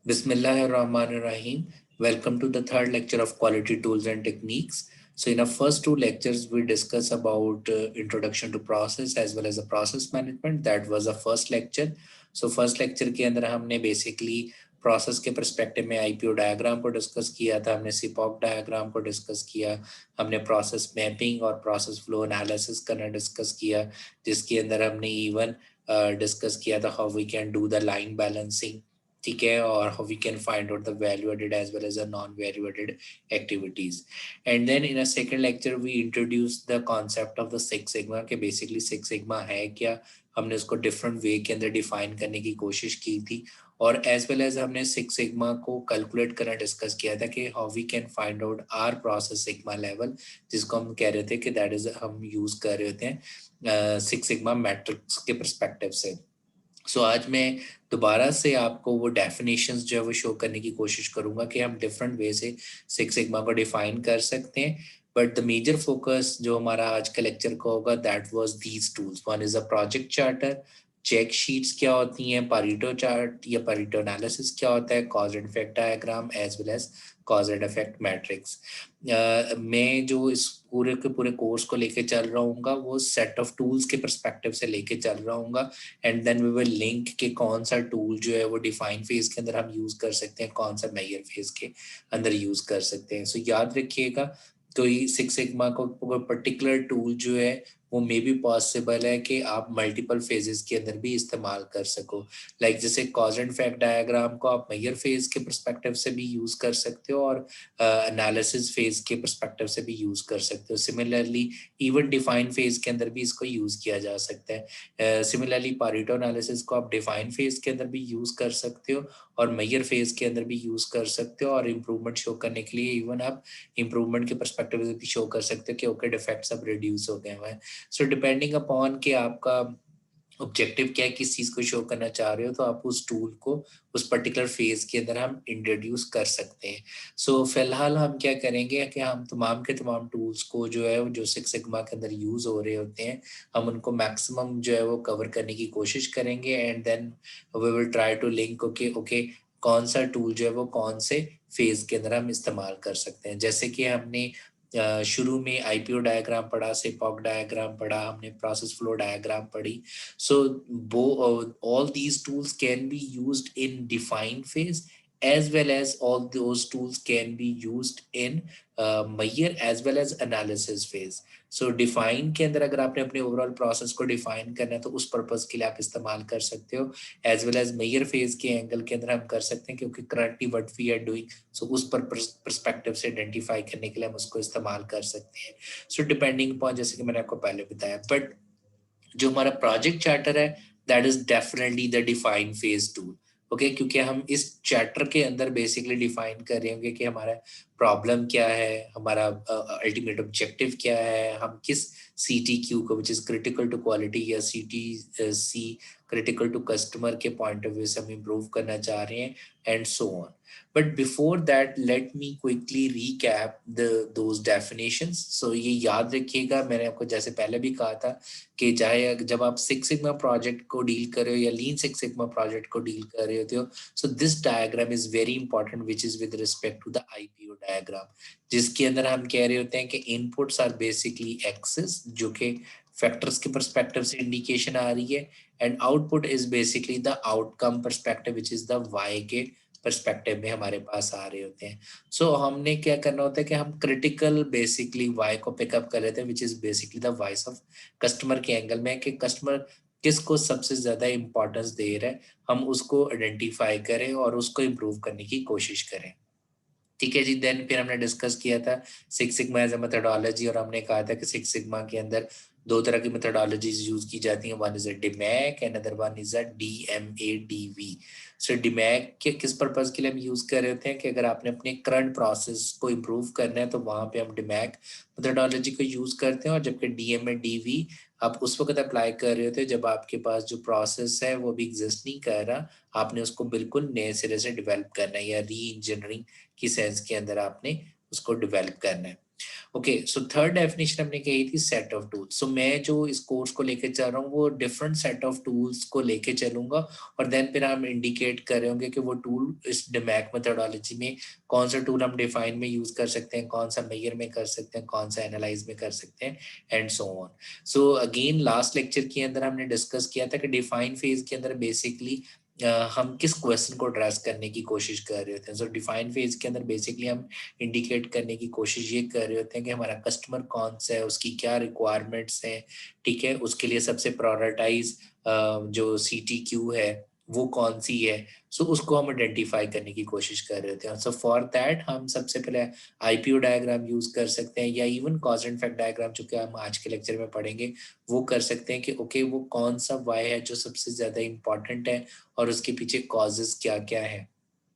Bismillahirrahmanirrahim. Welcome to the third lecture of Quality Tools and Techniques. So in our first two lectures, we discuss about introduction to process as well as the process management. That was the first lecture. So first lecture के अंदर हमने basically process के perspective में IPO diagram को discuss किया था, हमने SIPOC diagram को डिस्कस किया, हमने प्रोसेस मैपिंग और प्रोसेस फ्लो एनालिसिस करना डिस्कस किया, जिसके अंदर हमने इवन डिस्कस किया था how we can do the line balancing, ठीक है, और how we can find out the value added as well as the non value added activities. And then in a second lecture we introduced the concept of the Six Sigma के basically Six Sigma है क्या, हमने उसको different way के अंदर define करने की कोशिश की थी, और एज वेल एज हमने सिक्स सिग्मा को कैलकुलेट करना डिस्कस किया था कि how we can find out our process sigma level, जिसको हम कह रहे थे कि दैट इज हम यूज कर रहे होते हैं सिक्स सिग्मा मैट्रिक्स के परस्पेक्टिव से. सो आज मैं दोबारा से आपको वो डेफिनेशंस जो है वो शो करने की कोशिश करूंगा कि हम डिफरेंट वे से सिक्स सिग्मा को डिफाइन कर सकते हैं, बट द मेजर फोकस जो हमारा आज का लेक्चर का होगा that was these tools. One is a project charter, check sheets क्या होती हैं, पारीटो चार्ट या पारीटो एनालिसिस क्या होता है, cause and effect diagram as well as cause and effect matrix. मैं जो इस पूरे के पूरे कोर्स को लेके चल रहा हूँ वो सेट ऑफ टूल्स के परस्पेक्टिव से लेके चल रहा हूँ, and then we will link कि कौन सा टूल जो है वो डिफाइन फेज के अंदर हम यूज कर सकते हैं, कौन सा मेजर फेज के अंदर यूज कर सकते हैं. सो याद रखिएगा, कोई सिक्स सिग्मा को पर्टिकुलर टूल जो है वो मे भी पॉसिबल है कि आप मल्टीपल फेजेस के अंदर भी इस्तेमाल कर सको. लाइक जैसे कॉज एंड इफेक्ट डायग्राम को आप मेजर फेज के परस्पेक्टिव से भी यूज कर सकते हो और एनालिसिस फेज के परस्पेक्टिव से भी यूज कर सकते हो. सिमिलरली इवन डिफाइन फेज के अंदर भी इसको यूज किया जा सकता है. सिमिलरली पारीटो एनालिसिस को आप डिफाइन फेज के अंदर भी यूज कर सकते हो और मेजर फेज के अंदर भी यूज कर सकते हो, और इम्प्रूवमेंट शो करने के लिए इवन आप इम्प्रूवमेंट के परस्पेक्टिव से भी शो कर सकते हो कि ओके डिफेक्ट्स अब रिड्यूस हो गए हैं. सो डिपेंडिंग अपॉन कि आपका ऑब्जेक्टिव क्या है, किस चीज को शो करना चाह रहे हो, तो आप उस टूल को उस पर्टिकुलर फेज के अंदर हम इंट्रोड्यूस कर सकते हैं. सो फिलहाल हम क्या करेंगे कि हम तमाम के तमाम टूल्स को जो है जो सिक्स सिग्मा के अंदर यूज हो रहे होते हैं, हम उनको मैक्सिमम जो है वो कवर करने की कोशिश करेंगे, and then we will try to link okay कौन सा टूल जो है वो कौन से फेज के अंदर हम इस्तेमाल कर सकते हैं. जैसे कि हमने शुरू में आईपीओ डायग्राम पढ़ा, सिपॉक डायग्राम पढ़ा, हमने प्रोसेस फ्लो डायग्राम पढ़ी. सो all these tools can be used in define phase as well as all those tools can be used in measure as well as analysis phase. So define के अंदर अगर आपने अपने overall process को define करना है तो उस पर्पस के लिए आप इस्तेमाल कर सकते हो, as well as major phase के एंगल के अंदर हम कर सकते हैं, क्योंकि currently what we are doing, so उस परस्पेक्टिव से आइडेंटिफाई करने के लिए हम उसको इस्तेमाल कर सकते हैं. सो डिपेंडिंग अपॉन, जैसे कि मैंने आपको पहले बताया, बट जो हमारा प्रोजेक्ट चार्टर है that is definitely the define phase tool. Okay, क्योंकि हम इस चैप्टर के अंदर बेसिकली डिफाइन कर रहे होंगे कि हमारा प्रॉब्लम क्या है, हमारा अल्टीमेट ऑब्जेक्टिव क्या है, हम किस CTQ को which is critical to quality या CTC क्रिटिकल टू कस्टमर के पॉइंट ऑफ व्यू से हम इम्प्रूव करना चाह रहे हैं, and so on. But before that let me quickly recap those definitions. So ये याद रखिएगा, मैंने आपको जैसे पहले भी कहा था कि चाहे जब आप सिक्स सिग्मा प्रोजेक्ट को डील कर रहे हो या लीन सिक्स सिग्मा प्रोजेक्ट को डील कर रहे होते हो, so this diagram is very important which is with respect to the IPO diagram, जिसके अंदर हम कह रहे होते हैं कि इनपुट्स आर बेसिकली एक्सेस, जो कि फैक्टर्स के परस्पेक्टिव से इंडिकेशन आ रही है, and output is basically the outcome perspective which is the Y के परस्पेक्टिव में हमारे पास आ रहे होते हैं. सो हमने क्या करना होता है कि हम क्रिटिकल बेसिकली वाई को पिकअप कर लेते हैं, which is basically the voice of customer के एंगल में, कि कस्टमर किसको सबसे ज्यादा इंपॉर्टेंस दे रहा है, हम उसको आइडेंटिफाई करें और उसको इम्प्रूव करने की कोशिश करें. ठीक है जी. देन फिर हमने डिस्कस किया था six sigma as a methodology, और हमने कहा था कि सिक्स सिग्मा के अंदर दो तरह की मेथोडोलॉजीज यूज की जाती हैं. One is a DMAIC and other one is a DMADV. So DMAIC के किस पर्पस के लिए हम यूज कर रहे होते हैं कि अगर आपने अपने करंट प्रोसेस को इम्प्रूव करना है तो वहां पे हम डिमैक मेथोडोलॉजी को यूज करते हैं, और जबकि DMADV आप उस वक्त अप्लाई कर रहे होते हैं जब आपके पास जो प्रोसेस है वो भी एग्जिस्ट नहीं कर रहा, आपने उसको बिल्कुल नए सिरे से डेवलप करना है या री इंजीनियरिंग की सेंस के अंदर आपने उसको डेवलप करना है. ओके, सो थर्ड डेफिनेशन हमने कही थी सेट ऑफ टूल्स। सो मैं जो इस कोर्स को लेके चल रहा हूँ वो डिफरेंट सेट ऑफ टूल्स को लेके चलूंगा, और देन फिर हम इंडिकेट कर रहे होंगे कि वो टूल इस डिमैक मेथोडोलॉजी में कौन सा टूल हम डिफाइन में यूज कर सकते हैं, कौन सा मेजर में कर सकते हैं, कौन सा एनालाइज में कर सकते हैं, and so on. So again last lecture के अंदर हमने डिस्कस किया था कि डिफाइन फेज के अंदर बेसिकली हम किस क्वेश्चन को एड्रेस करने की कोशिश कर रहे होते हैं। सो डिफाइन फेज के अंदर बेसिकली हम इंडिकेट करने की कोशिश ये कर रहे होते हैं कि हमारा कस्टमर कौन सा है, उसकी क्या रिक्वायरमेंट्स हैं, ठीक है, उसके लिए सबसे प्रायोरिटाइज जो CTQ है वो कौन सी है। सो उसको हम आइडेंटिफाई करने की कोशिश कर रहे होते हैं। सो फॉर दैट हम सबसे पहले IPO डायग्राम यूज कर सकते हैं, या even cause and effect diagram जो कि हम आज के लेक्चर में पढ़ेंगे वो कर सकते हैं कि ओके वो कौन सा वाई है जो सबसे ज्यादा इंपॉर्टेंट है और उसके पीछे कॉजेज क्या क्या है।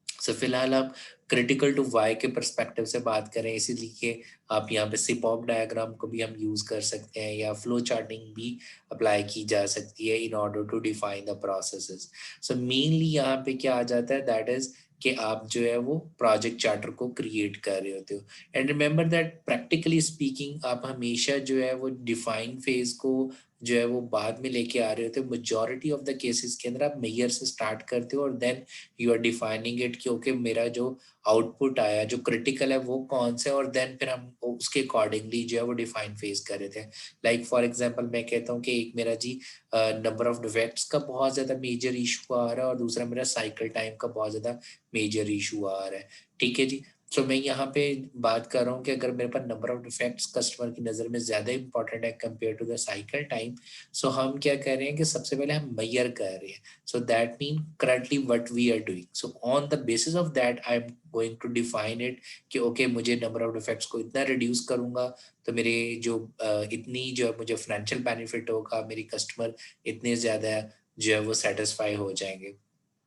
सो फिलहाल आप क्रिटिकल टू वाई के परस्पेक्टिव से बात करें, इसीलिए आप यहाँ पे सिपॉप डायग्राम को भी हम यूज कर सकते हैं, या फ्लो चार्टिंग भी अप्लाई की जा सकती है in order to define the processes. So mainly यहाँ पे क्या आ जाता है, दैट इज कि आप जो है वो प्रोजेक्ट चार्टर को क्रिएट कर रहे होते हो। And remember that practically speaking आप हमेशा जो है वो डिफाइन फेज को जो है वो बाद में लेके आ रहे होते हो। मेजॉरिटी ऑफ द केसेस के अंदर आप मेयर से स्टार्ट करते हो और then you are defining it कि ओके मेरा जो आउटपुट आया जो क्रिटिकल है वो कौन से, और देन फिर हम उसके अकॉर्डिंगली जो है वो डिफाइन फेस कर रहे थे। लाइक फॉर एग्जांपल मैं कहता हूँ कि एक मेरा जी नंबर ऑफ डिफेक्ट्स का बहुत ज्यादा मेजर इशू आ रहा है और दूसरा मेरा साइकिल टाइम का बहुत ज्यादा मेजर इशू आ रहा है, ठीक है जी। तो मैं यहाँ पे बात कर रहा हूँ कि अगर मेरे पास नंबर ऑफ डिफेक्ट्स कस्टमर की नज़र में ज़्यादा इंपॉर्टेंट है compare to the cycle time, so हम क्या कर रहे हैं कि सबसे पहले हम मेजर कर रहे हैं। So that means currently what we are doing. So on the basis of that, I'm going to define it कि okay मुझे number of defects को इतना reduce करूंगा तो मेरे जो इतनी जो है मुझे financial benefit होगा, मेरी customer इतने ज़्यादा जो है वो satisfy हो जाएंगे।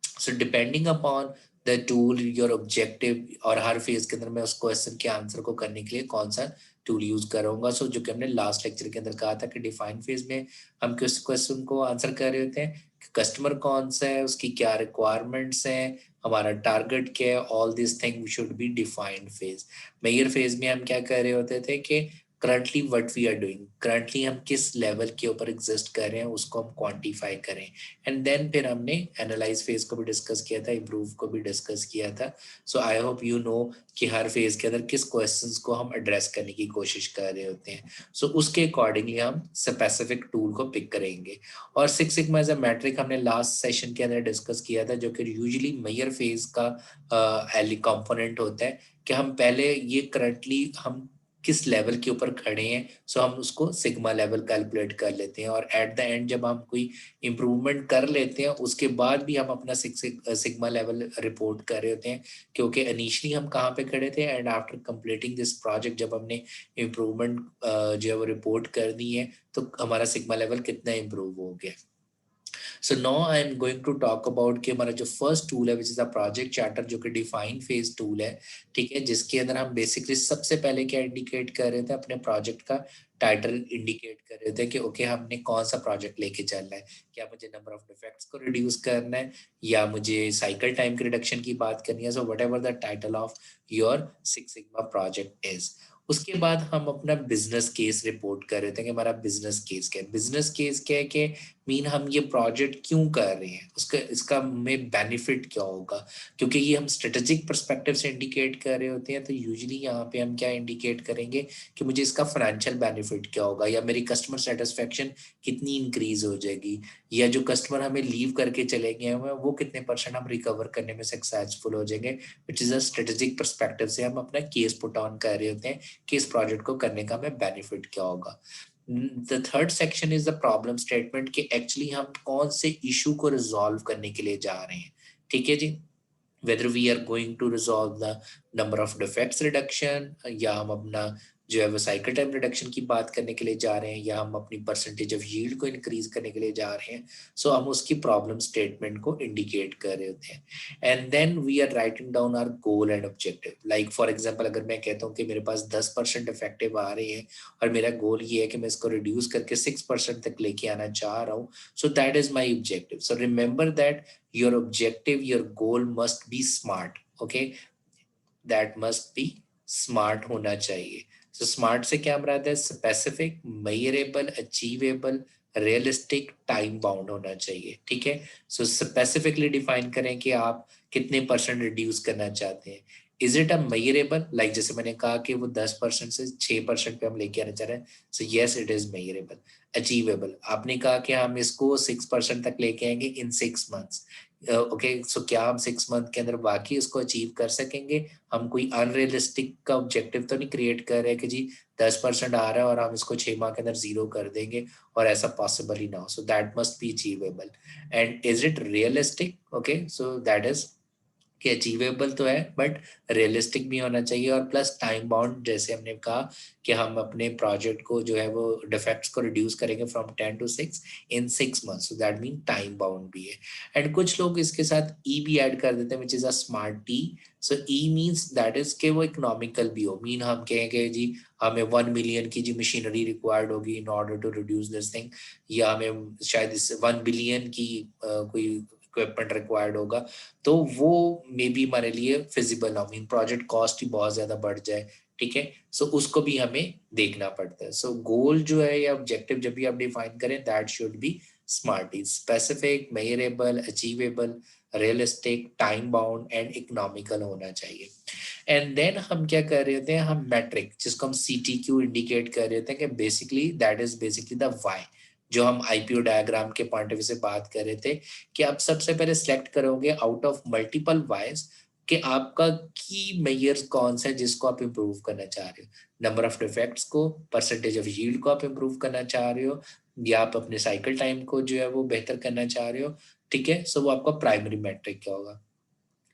So depending upon the tool your objective, और हर फेज के अंदर मैं उस क्वेश्चन के आंसर को करने के लिए कौन सा टूल यूज करूंगा। सो जो कि हमने लास्ट लेक्चर के अंदर कहा था कि डिफाइन फेज में हम किस क्वेश्चन को आंसर कर रहे होते हैं, कस्टमर कौन सा है, उसकी क्या रिक्वायरमेंट्स हैं, हमारा टारगेट क्या है, all this thing should be defined phase. Measure phase में हम क्या कर रहे होते थे कि currently what we are doing, currently हम किस लेवल के ऊपर एग्जिस्ट कर रहे हैं उसको हम क्वांटिफाई करें। एंड देन फिर हमने एनालाइज फेज को भी डिस्कस किया था, इम्प्रूव को भी डिस्कस किया था। सो आई होप यू नो कि हर फेज के अंदर किस क्वेश्चंस को हम एड्रेस करने की कोशिश कर रहे होते हैं। सो उसके अकॉर्डिंगली हम स्पेसिफिक टूल को पिक करेंगे। और six sigma as a metric हमने लास्ट सेशन के अंदर डिस्कस किया था, जो कि यूजुअली मेजर फेज का कंपोनेंट होता है कि हम पहले ये करंटली हम किस लेवल के ऊपर खड़े हैं, सो हम उसको सिग्मा लेवल कैलकुलेट कर लेते हैं, और एट द एंड जब हम कोई इम्प्रूवमेंट कर लेते हैं उसके बाद भी हम अपना सिग्मा लेवल रिपोर्ट कर रहे होते हैं, क्योंकि इनिशियली हम कहाँ पे खड़े थे and after completing this project जब हमने इम्प्रूवमेंट जो है वो रिपोर्ट कर दी है तो हमारा सिग्मा लेवल कितना इम्प्रूव हो गया। So now I am going to talk about कि हमारा जो फर्स्ट टूल है which is a project charter, जो कि डिफाइन फेज टूल है, ठीक है, जिसके अंदर हम बेसिकली सबसे पहले क्या इंडिकेट कर रहे थे, अपने प्रोजेक्ट का टाइटल इंडिकेट कर रहे थे कि ओके हमने कौन सा प्रोजेक्ट लेके चलना है, क्या मुझे नंबर ऑफ डिफेक्ट्स को रिड्यूस करना है या मुझे साइकिल टाइम के रिडक्शन की बात करनी है। So what ever the title of your six sigma project is. उसके बाद हम अपना बिजनेस केस रिपोर्ट कर रहे थे कि हमारा बिजनेस केस क्या है। बिजनेस केस क्या है कि मीन हम ये प्रोजेक्ट क्यों कर रहे हैं, उसका इसका हमें बेनिफिट क्या होगा, क्योंकि ये हम स्ट्रेटेजिक पर्सपेक्टिव से इंडिकेट कर रहे होते हैं। तो यूजुअली यहाँ पे हम क्या इंडिकेट करेंगे कि मुझे इसका फाइनेंशियल बेनिफिट क्या होगा, या मेरी कस्टमर सेटिस्फेक्शन कितनी इंक्रीज हो जाएगी, या जो कस्टमर हमें लीव करके चले गए हैं वो कितने परसेंट हम रिकवर करने में सक्सेसफुल हो जाएंगे। विच इज अ स्ट्रेटेजिक पर्सपेक्टिव से हम अपना केस पुट ऑन कर रहे होते हैं कि इस प्रोजेक्ट को करने का हमें बेनिफिट क्या होगा। The third section is the problem statement कि एक्चुअली हम कौन से इशू को रिजॉल्व करने के लिए जा रहे हैं, ठीक है जी। whether we are going to resolve the number of defects reduction, या हम अपना जो है वो साइकिल टाइम रिडक्शन की बात करने के लिए जा रहे हैं, या हम अपनी परसेंटेज ऑफ यील्ड को इंक्रीज करने के लिए जा रहे हैं। सो हम उसकी प्रॉब्लम स्टेटमेंट को इंडिकेट कर रहे होते हैं। And then we are writing down our goal and objective. Like for example अगर मैं कहता हूँ कि मेरे पास 10% इफेक्टिव आ रहे हैं और मेरा गोल ये है कि मैं इसको रिड्यूस करके 6% तक लेके आना चाह रहा हूँ, so that is my objective. So remember that your objective, your goal must be smart, okay, that must be smart होना चाहिए। सो स्मार्ट से क्या मराद है? Specific, measurable, achievable, realistic, time bound होना चाहिए। ठीक है, सो स्पेसिफिकली डिफाइन करें कि आप कितने परसेंट रिड्यूस करना चाहते हैं। Is it a measurable, like जैसे मैंने कहा कि वो 10% से 6% पे हम लेके आना चाह रहे हैं, so yes it is measurable. Achievable, आपने कहा कि हम इसको 6% तक लेके आएंगे इन 6 मंथ्स। ओके, सो क्या हम 6 मंथ के अंदर बाकी इसको अचीव कर सकेंगे? हम कोई अनरियलिस्टिक का ऑब्जेक्टिव तो नहीं क्रिएट कर रहे कि जी 10% आ रहा है और हम इसको 6 माह के अंदर जीरो कर देंगे, और ऐसा पॉसिबल ही ना हो। So that must be achievable. And is it realistic? Okay, so that is कि अचीवेबल तो है बट रियलिस्टिक भी होना चाहिए, और प्लस टाइम बाउंड, जैसे हमने कहा कि हम अपने प्रोजेक्ट को जो है वो डिफेक्ट्स को रिड्यूस करेंगे from 10 to 6 in 6 months, so that mean time bound भी है। एंड कुछ लोग इसके साथ ई भी ऐड कर देते हैं विच is a smart T. So E means that is के वो इकोनॉमिकल भी हो, मीन हम कहेंगे जी हमें 1 मिलियन की जी मशीनरी रिक्वायर्ड होगी in order to reduce this thing, या हमें शायद इससे 1 बिलियन की कोई इक्विपमेंट रिक्वायर्ड होगा, तो वो मे बी हमारे लिए फिजिबल ना, मीन प्रोजेक्ट कॉस्ट ही बहुत ज्यादा बढ़ जाए। ठीक है, सो उसको भी हमें देखना पड़ता है। सो गोल जो है या ऑब्जेक्टिव जब भी आप डिफाइन करें, that should be smart, is specific, measurable, achievable, realistic, time bound and economical होना चाहिए। एंड देन हम क्या कर रहे होते हैं, हम मैट्रिक जिसको हम CTQ इंडिकेट कर रहे होते हैं, कि basically that is basically the Y, जो हम IPO डायग्राम के पॉइंट ऑफ व्यू से बात कर रहे थे, कि आप सबसे पहले सिलेक्ट करोगे आउट ऑफ मल्टीपल वाइज कि आपका की मेजर्स कौन सा है जिसको आप इंप्रूव करना चाह रहे हो। नंबर ऑफ डिफेक्ट्स को, परसेंटेज ऑफ यील्ड को आप इंप्रूव करना चाह रहे हो, या आप अपने साइकिल टाइम को जो है वो बेहतर करना चाह रहे हो। ठीक है, सो वो आपका प्राइमरी मैट्रिक क्या होगा।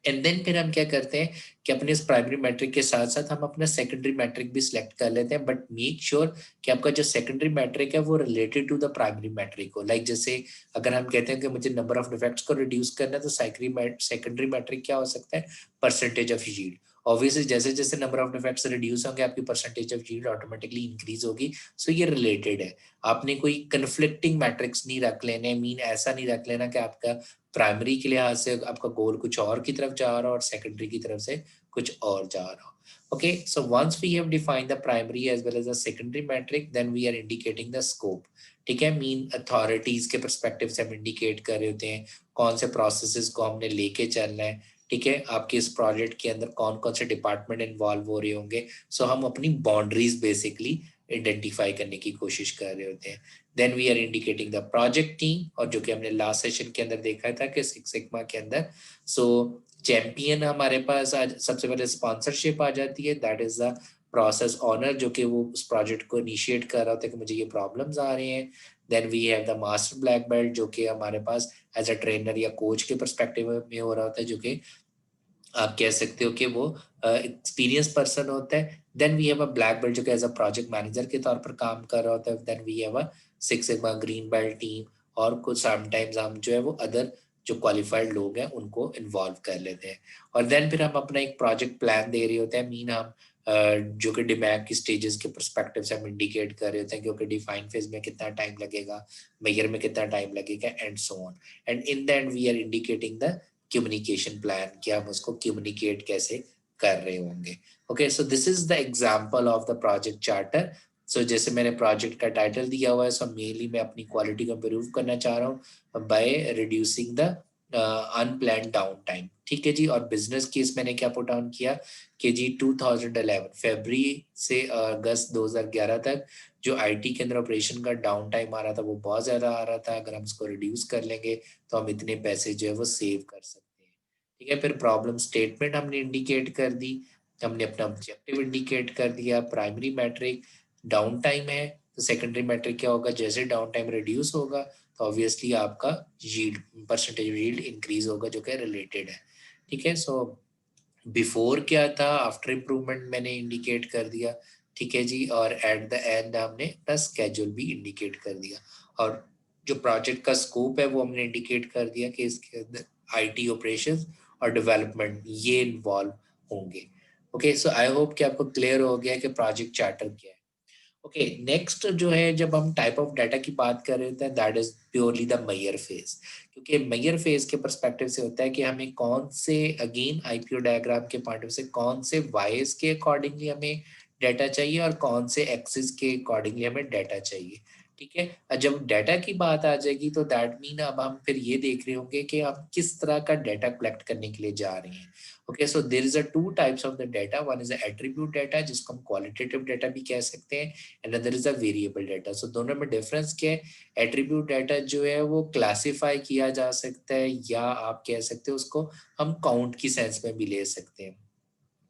एंड देन फिर हम क्या करते हैं कि अपने इस प्राइमरी मैट्रिक के साथ साथ हम अपना सेकेंडरी मैट्रिक भी सिलेक्ट कर लेते हैं, बट मेक श्योर कि आपका जो सेकेंडरी मैट्रिक है वो related to the primary metric हो। लाइक जैसे अगर हम कहते हैं कि मुझे नंबर ऑफ डिफेक्ट्स को रिड्यूस करना है, तो सेकेंडरी मैट्रिक क्या हो सकता है? Percentage of yield. ऑब्वियसली जैसे जैसे नंबर ऑफ डिफेक्ट्स रिड्यूस होंगे, आपकी percentage of yield automatically increase होगी। सो ये रिलेटेड है। आपने कोई कन्फ्लिक्टिंग मैट्रिक्स नहीं रख लेने, मीन ऐसा नहीं रख लेना कि आपका प्राइमरी के लिहाज से आपका गोल कुछ और की तरफ जा रहा हो और सेकेंडरी की तरफ से कुछ और जा रहा हो। Okay, so once we have defined the primary as well as the secondary metric, then we are indicating the scope. ठीक है, मीन अथॉरिटीज के परस्पेक्टिव से हम इंडिकेट कर रहे होते हैं कौन से प्रोसेसेस को हमने लेके चलना है। ठीक है, आपके इस प्रोजेक्ट के अंदर कौन कौन से डिपार्टमेंट इन्वॉल्व हो रहे होंगे। सो हम अपनी बाउंड्रीज बेसिकली आइडेंटिफाई करने की कोशिश कर रहे होते हैं। Then we are indicating the project team, और जो कि हमने लास्ट सेशन के अंदर देखा था कि सिक्स सिग्मा के अंदर सो चैंपियन हमारे पास आज सबसे पहले स्पॉन्सरशिप आ जाती है, that is the process owner, जो कि वो उस प्रोजेक्ट को इनिशिएट कर रहा होता है कि मुझे ये प्रॉब्लम्स आ रहे हैं। Then we have the master black belt, जो कि हमारे पास एज अ ट्रेनर या कोच के परस्पेक्टिव में हो रहा होता है, जो कि आप कह सकते हो कि वो एक्सपीरियंस पर्सन होता है। Then we have a black belt, जो कि एज अ प्रोजेक्ट मैनेजर के तौर पर काम कर रहा होता है। Then we have a six sigma green belt team, और कुछ समटाइम्स हम जो है वो अदर जो क्वालिफाइड लोग हैं उनको इन्वॉल्व कर लेते हैं। और देन फिर हम अपना एक प्रोजेक्ट प्लान दे रहे होते हैं, मीन हम जो कि डिमैग की स्टेजेस के परस्पेक्टिव से हम इंडिकेट कर रहे होते हैं, क्योंकि डिफाइन फेज में कितना टाइम लगेगा, मेजर में कितना टाइम लगेगा, and so on. And in the end we are indicating the communication plan, कि हम उसको कम्युनिकेट कैसे कर रहे होंगे। Okay, so this is the example of the project charter. So जैसे मैंने प्रोजेक्ट का टाइटल दिया हुआ है, सो मेनली मैं अपनी क्वालिटी को इंप्रूव करना चाह रहा हूँ by reducing the unplanned down time. ठीक है जी, और बिजनेस केस मैंने क्या पुट डाउन किया कि जी 2011 फरवरी से अगस्त 2011 तक जो आईटी के अंदर ऑपरेशन का डाउन टाइम आ रहा था वो बहुत ज्यादा आ रहा था। अगर हम उसको रिड्यूस कर लेंगे तो हम इतने पैसे जो है वो सेव कर सकते हैं। ठीक है, फिर प्रॉब्लम स्टेटमेंट हमने इंडिकेट कर दी, हमने अपना ऑब्जेक्टिव इंडिकेट कर दिया। प्राइमरी मैट्रिक डाउन टाइम है, तो सेकेंडरी मैट्रिक क्या होगा, जैसे डाउन टाइम रिड्यूस होगा तो ऑब्वियसली आपका यील्ड, परसेंटेज यील्ड इंक्रीज होगा, जो कि रिलेटेड है। ठीक है, सो बिफोर क्या था, आफ्टर इम्प्रूवमेंट मैंने इंडिकेट कर दिया। ठीक है जी, और एट द एंड हमने अपना स्केड्यूल भी इंडिकेट कर दिया, और जो प्रोजेक्ट का स्कोप है वो हमने इंडिकेट कर दिया कि इसके अंदर आईटी ऑपरेशंस और डेवलपमेंट ये इन्वॉल्व होंगे। ओके, सो आई होप कि आपको क्लियर हो गया कि प्रोजेक्ट चार्टर क्या है। ओके, नेक्स्ट जो है, जब हम टाइप ऑफ डाटा की बात कर रहे थे, that is purely the measure phase. क्योंकि मेजर फेज के परस्पेक्टिव से होता है कि हमें कौन से, अगेन आईपीओ डायग्राम के पॉइंट ऑफ से कौन से वाइज के अकॉर्डिंगली हमें डाटा चाहिए और कौन से एक्सिस के अकॉर्डिंगली हमें डाटा चाहिए। ठीक है, जब डाटा की बात आ जाएगी तो दैट मीन अब हम फिर ये देख रहे होंगे कि हम किस तरह का डाटा कलेक्ट करने के लिए जा रहे हैं। Okay, so there is a two types of the data, one is attribute data जिसको हम क्वालिटेटिव डाटा भी कह सकते हैं, and other is a variable data. So दोनों में डिफरेंस क्या है? एट्रीब्यूट डाटा जो है वो क्लासिफाई किया जा सकता है, या आप कह सकते हो उसको हम काउंट की सेंस में भी ले सकते हैं।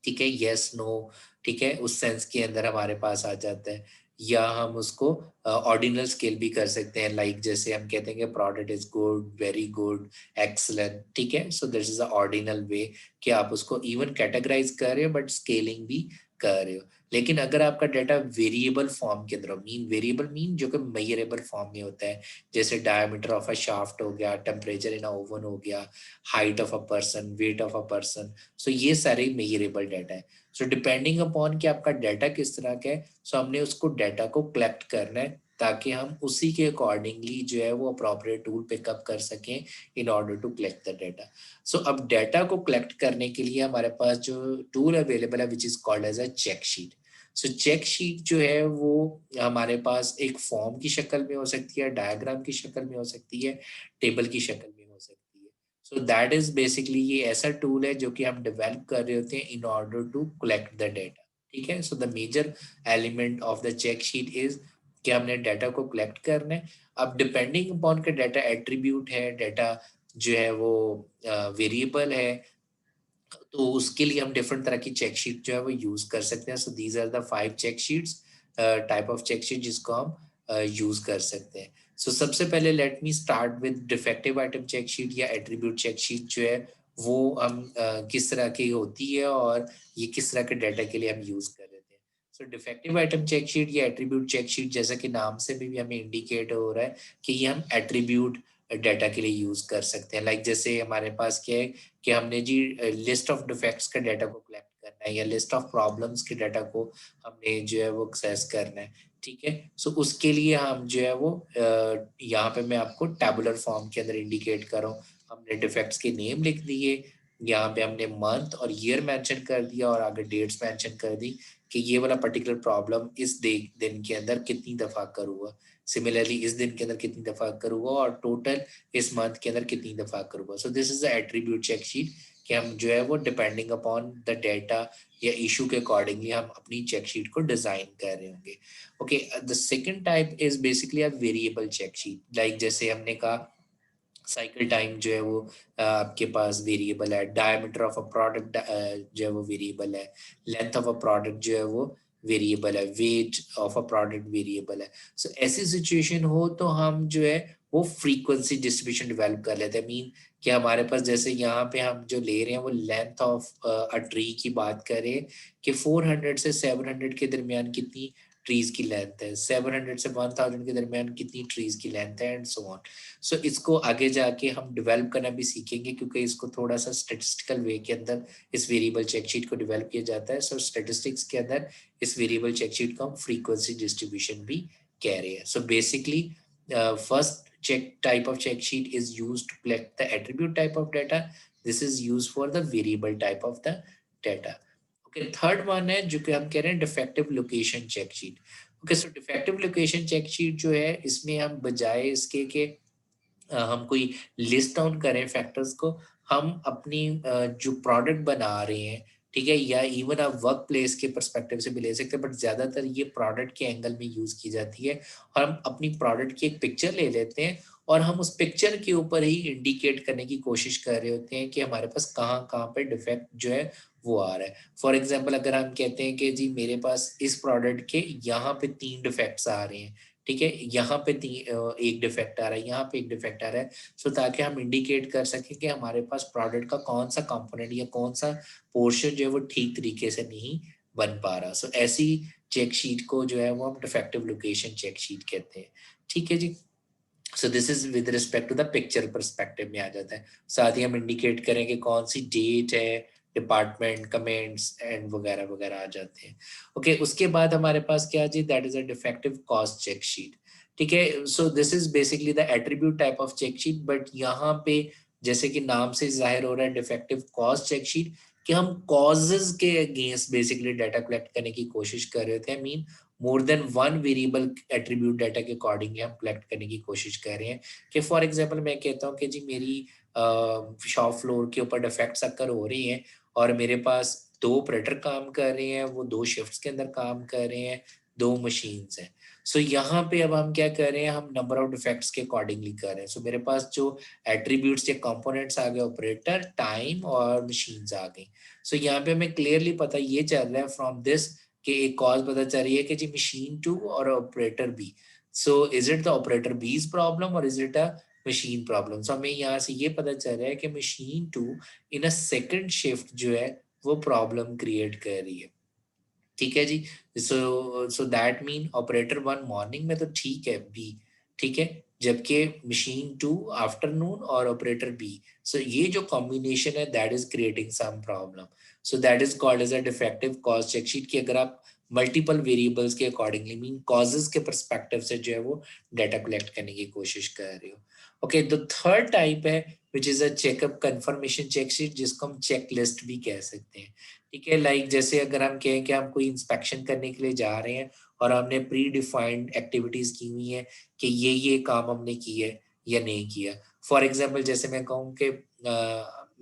ठीक है, यस नो, ठीक है, उस सेंस के अंदर हमारे पास आ जाता है। या हम उसको ऑर्डिनल स्केल भी कर सकते हैं, लाइक जैसे हम कहते हैं कि product is good, very good, excellent. ठीक है, so this is a ordinal way कि आप उसको इवन कैटेगराइज कर रहे हो बट स्केलिंग भी कर रहे हो। लेकिन अगर आपका डाटा वेरिएबल फॉर्म के अंदर, मीन वेरिएबल मीन जो कि मेजरेबल फॉर्म में होता है, जैसे डायमीटर ऑफ अ शाफ्ट हो गया, टेम्परेचर इन अ ओवन हो गया, height of a person, weight of a person, so ये सारे मेजरेबल डाटा है। सो डिपेंडिंग अपॉन कि आपका डाटा किस तरह का है, सो हमने उसको डाटा को कलेक्ट करना है ताकि हम उसी के अकॉर्डिंगली जो है वो अप्रोप्रिएट टूल पिकअप कर सकें in order to collect the data. So अब डाटा को कलेक्ट करने के लिए हमारे पास जो टूल अवेलेबल है which is called as a check sheet. So check sheet जो है वो हमारे पास एक फॉर्म की शक्ल में हो सकती है, डायग्राम की शक्ल में हो सकती है, टेबल की शक्ल में हो सकती है। सो दैट इज बेसिकली ये ऐसा टूल है जो कि हम डेवलप कर रहे होते हैं in order to collect the data. ठीक है, so the measure element of the check sheet is कि हमने डाटा को कलेक्ट करना है। अब डिपेंडिंग अपॉन के डाटा एट्रीब्यूट है, डाटा जो है वो वेरिएबल है, तो उसके लिए हम डिफरेंट तरह की चेक शीट जो है वो यूज कर सकते हैं। So these are the 5 check sheets, type of check sheet जिसको हम यूज कर सकते हैं। सो सबसे पहले let me start with defective item check sheet या एट्रीब्यूट चेक शीट जो है वो हम किस तरह की होती है और ये किस तरह के डाटा के लिए हम यूज कर रहे थे। सो डिफेक्टिव आइटम चेक शीट या एट्रीब्यूट चेक शीट, जैसा कि नाम से भी हमें इंडिकेट हो रहा है कि ये हम एट्रीब्यूट डाटा के लिए यूज कर सकते हैं। लाइक जैसे हमारे पास क्या है कि हमने जी लिस्ट ऑफ डिफेक्ट्स का डाटा को कलेक्ट करना है या लिस्ट ऑफ प्रॉब्लम्स के डाटा को हमने जो है वो एक्सेस करना है। ठीक है, सो उसके लिए हम जो है वो यहाँ पे मैं आपको टेबुलर फॉर्म के अंदर इंडिकेट कर रहा हूँ। हमने डिफेक्ट्स के नेम लिख दिए, यहाँ पे हमने मंथ और ईयर मेंशन कर दिया और आगे डेट्स मेंशन कर दी कि ये वाला पर्टिकुलर प्रॉब्लम इस दिन के अंदर कितनी दफा कर हुआ, सिमिलरली इस दिन के अंदर कितनी दफा कर हुआ और टोटल इस मंथ के अंदर कितनी दफा कर हुआ। So this is the attribute check sheet कि हम जो है वो डिपेंडिंग अपॉन द डेटा या इशू के अकॉर्डिंगली हम अपनी चेक शीट को डिजाइन कर रहे होंगे। Okay, the second type is basically a variable check sheet. Like जैसे हमने कहा साइकिल टाइम जो है वो आपके पास वेरिएबल है, डायमीटर ऑफ अ प्रोडक्ट जो है वो वेरिएबल है, लेंथ ऑफ अ प्रोडक्ट जो है वो वेरिएबल है, wait of a product variable है। सो ऐसी सिचुएशन हो तो हम जो है वो फ्रीक्वेंसी डिस्ट्रीब्यूशन डेवलप कर लेते हैं। मीन कि हमारे पास जैसे यहाँ पे हम जो ले रहे हैं वो लेंथ ऑफ अ ट्री की बात करें कि 400 से 700 के दरमियान कितनी ट्रीज की लेंथ है, 700 से 1000 के दरमियान कितनी ट्रीज की लेंथ है, एंड सो ऑन। सो इसको आगे जाके हम डेवलप करना भी सीखेंगे क्योंकि इसको थोड़ा सा स्टेटिस्टिकल वे के अंदर इस वेरिएबल चेक शीट को डेवलप किया जाता है। सो स्टेटिस्टिक्स के अंदर इस वेरिएबल चेक शीट को हम फ्रीक्वेंसी डिस्ट्रीब्यूशन भी कह रहे हैं। So basically first check type of check sheet is used to collect the attribute type of data. This is used for the variable type of the data. Okay, third one है जो कि हम कह रहे हैं defective location check sheet. Okay, so defective location check sheet जो है इसमें हम बजाय इसके कि हम कोई लिस्ट डाउन करें फैक्टर्स को, हम अपनी जो प्रोडक्ट बना रहे हैं, ठीक है, या इवन आप वर्क प्लेस के परस्पेक्टिव से भी ले सकते हैं, बट ज्यादातर ये प्रोडक्ट के एंगल में यूज की जाती है। और हम अपनी प्रोडक्ट की एक पिक्चर ले लेते हैं और हम उस पिक्चर के ऊपर ही इंडिकेट करने की कोशिश कर रहे होते हैं कि हमारे पास कहाँ कहाँ पे डिफेक्ट जो है वो आ रहा है। फॉर एग्जाम्पल अगर हम कहते हैं कि जी मेरे पास इस प्रोडक्ट के यहाँ पे 3 डिफेक्ट्स आ रहे हैं, ठीक है, यहाँ पे एक डिफेक्ट आ रहा है, यहाँ पे एक डिफेक्ट आ रहा है, सो ताकि हम इंडिकेट कर सकें कि हमारे पास प्रोडक्ट का कौन सा कंपोनेंट या कौन सा पोर्शन जो है वो ठीक तरीके से नहीं बन पा रहा। सो ऐसी चेक शीट को जो है वो हम डिफेक्टिव लोकेशन चेक शीट कहते हैं। ठीक है जी, so this is with respect to the picture perspective में आ जाता है। साथ ही हम इंडिकेट करेंगे कौन सी डेट है, डिपार्टमेंट, कमेंट्स एंड वगैरह वगैरह आ जाते हैं। ओके, उसके बाद हमारे पास क्या जी, that is a defective cost check sheet. ठीक है, so this is basically the attribute type of check sheet, but यहाँ पे जैसे कि नाम से जाहिर हो रहा है डिफेक्टिव कॉस्ट चेक शीट, कि हम कॉजेज के अगेंस्ट बेसिकली डाटा कलेक्ट करने की कोशिश कर रहे थे। I mean more than one variable attribute data के अकॉर्डिंगली हम कलेक्ट करने की कोशिश कर रहे हैं। कि फॉर एग्जांपल मैं कहता हूँ कि जी मेरी शॉप फ्लोर के ऊपर डिफेक्ट्स अकर हो रही हैं और मेरे पास 2 ऑपरेटर काम कर रहे हैं, वो 2 शिफ्ट्स के अंदर काम कर रहे हैं, 2 मशीन्स हैं। सो यहाँ पे अब हम क्या कर रहे हैं, हम नंबर ऑफ डिफेक्ट्स के अकॉर्डिंगली कर रहे हैं। सो मेरे पास जो एट्रीब्यूट्स या कंपोनेंट्स आ गए, ऑपरेटर, टाइम और मशीन्स आ गई। सो यहाँ पे हमें क्लियरली पता ये चल रहा है फ्रॉम दिस कि एक कॉज पता चल रही है कि जी मशीन 2 और operator B. So is it the operator B's problem और is it a machine problem? So हमें यहाँ से ये पता चल रहा है कि machine 2 in a second shift जो है वो प्रॉब्लम क्रिएट कर रही है। ठीक है जी। So that mean operator 1 morning में तो ठीक है, बी ठीक है, जबकि मशीन 2 आफ्टरनून और ऑपरेटर बी, सो ये जो कॉम्बिनेशन है that is creating some problem. So that is called as a defective cause checksheet. की अगर आप मल्टीपल वेरिएबल्स के अकॉर्डिंगली मीन कॉजेज के परस्पेक्टिव से जो है वो डाटा कलेक्ट करने की कोशिश कर रहे हो। ओके, द थर्ड टाइप है which is a checkup confirmation check sheet, जिसको हम चेक लिस्ट भी कह सकते हैं। ठीक है, लाइक जैसे अगर हम कहें कि हम कोई इंस्पेक्शन करने के लिए जा रहे हैं और हमने प्री डिफाइंड एक्टिविटीज की हुई हैं कि ये काम हमने की है या नहीं किया। फॉर एग्जांपल जैसे मैं कहूँ कि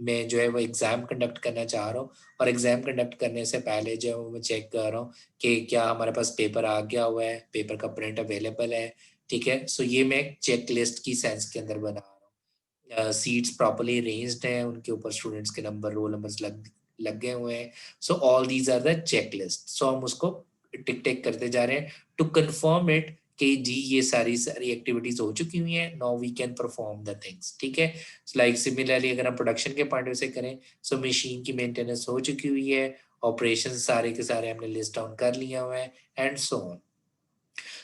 मैं जो है वो एग्जाम कंडक्ट करना चाह रहा हूँ और एग्जाम कंडक्ट करने से पहले जो है वो मैं चेक कर रहा हूँ कि क्या हमारे पास पेपर आ गया हुआ है, पेपर का प्रिंट अवेलेबल है। ठीक है, सो ये मैं चेक लिस्ट की सेंस के अंदर बना रहा हूँ। सीट्स प्रॉपर्ली अरेंज्ड हैं, उनके ऊपर स्टूडेंट्स के नंबर, रोल नंबर्स लग गए हुए हैं। So all these are the checklist. So हम उसको टिक टिक करते जा रहे हैं टू कंफर्म इट कि जी ये सारी सारी एक्टिविटीज हो चुकी हुई हैं, now we can perform the things. ठीक है, लाइक सिमिलरली अगर हम प्रोडक्शन के पॉइंट से करें, सो मशीन की मेंटेनेंस हो चुकी हुई है, ऑपरेशन सारे के सारे हमने लिस्ट डाउन कर लिया हुआ है, and so on.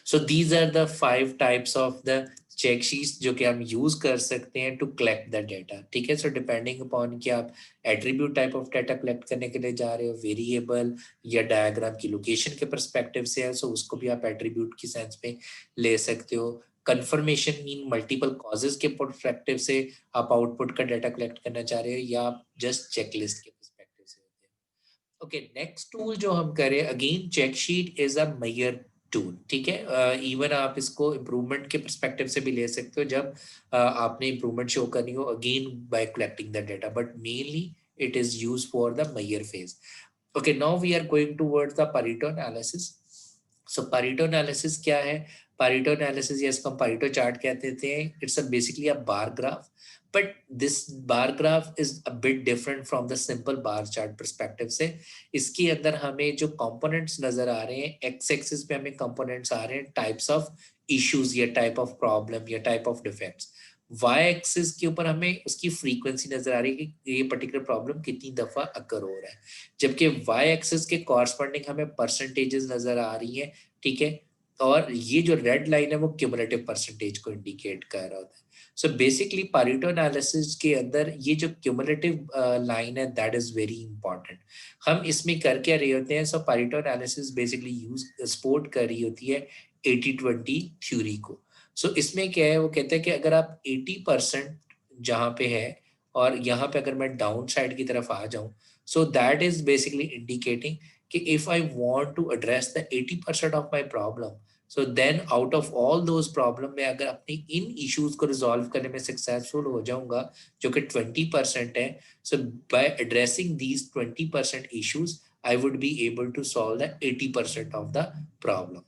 So these are the 5 types of the check sheets जो कि हम यूज कर सकते हैं टू कलेक्ट द डेटा। ठीक है, सो डिपेंडिंग अपॉन कि आप attribute type of data collect करने के लिए जा रहे हो, वेरिएबल या डायग्राम की लोकेशन के परस्पेक्टिव से है, सो उसको भी आप एट्रीब्यूट की सेंस में ले सकते हो। कंफर्मेशन मीन मल्टीपल कॉजेज के परस्पेक्टिव से आप आउटपुट का डाटा कलेक्ट करना चाह रहे हो, या आप जस्ट चेकलिस्ट के परस्पेक्टिव से होते हैं। ओके, नेक्स्ट टूल जो हम करें, again check sheet is a measure tool. ठीक है, इवन आप इसको इम्प्रूवमेंट के परस्पेक्टिव से भी ले सकते हो जब आपने इम्प्रूवमेंट शो करनी हो, again by collecting the data, but mainly it is use for the measure phase. Okay, now we are going towards the Pareto analysis. So Pareto analysis क्या है? Pareto analysis या इसको हम Pareto chart कहते थे। It's a basically a bar graph, but this bar graph is a bit different from the simple bar chart perspective से। इसके अंदर हमें जो components नजर आ रहे हैं, x axis पे हमें components आ रहे हैं types of issues या type of problem या type of defects। y axis के ऊपर हमें उसकी फ्रीक्वेंसी नजर आ रही है कि ये पर्टिकुलर प्रॉब्लम कितनी दफा अकर हो रहा है, जबकि वाई एक्सिस के कॉरस्पॉन्डिंग हमें परसेंटेजेस नजर आ रही हैं। ठीक है, और ये जो रेड लाइन है वो क्यूमुलेटिव परसेंटेज को इंडिकेट कर रहा होता है। सो बेसिकली पारेटो एनालिसिस के अंदर ये जो क्यूमुलेटिव लाइन है दैट इज वेरी इंपॉर्टेंट। हम इसमें कर क्या रहे होते हैं? सो Pareto analysis basically use support कर रही होती है 80-20 थ्योरी को। सो इसमें क्या है, वो कहते हैं कि अगर आप 80% जहाँ पे है और यहाँ पे अगर मैं डाउन साइड की तरफ आ जाऊं, so that is basically indicating कि if I want to address the 80% of my problem, so then out of all those problem में अगर अपनी इन इश्यूज को रिजॉल्व करने में सक्सेसफुल हो जाऊंगा जो कि 20% है, so by addressing these 20% issues I would be able to solve the 80% of the problem.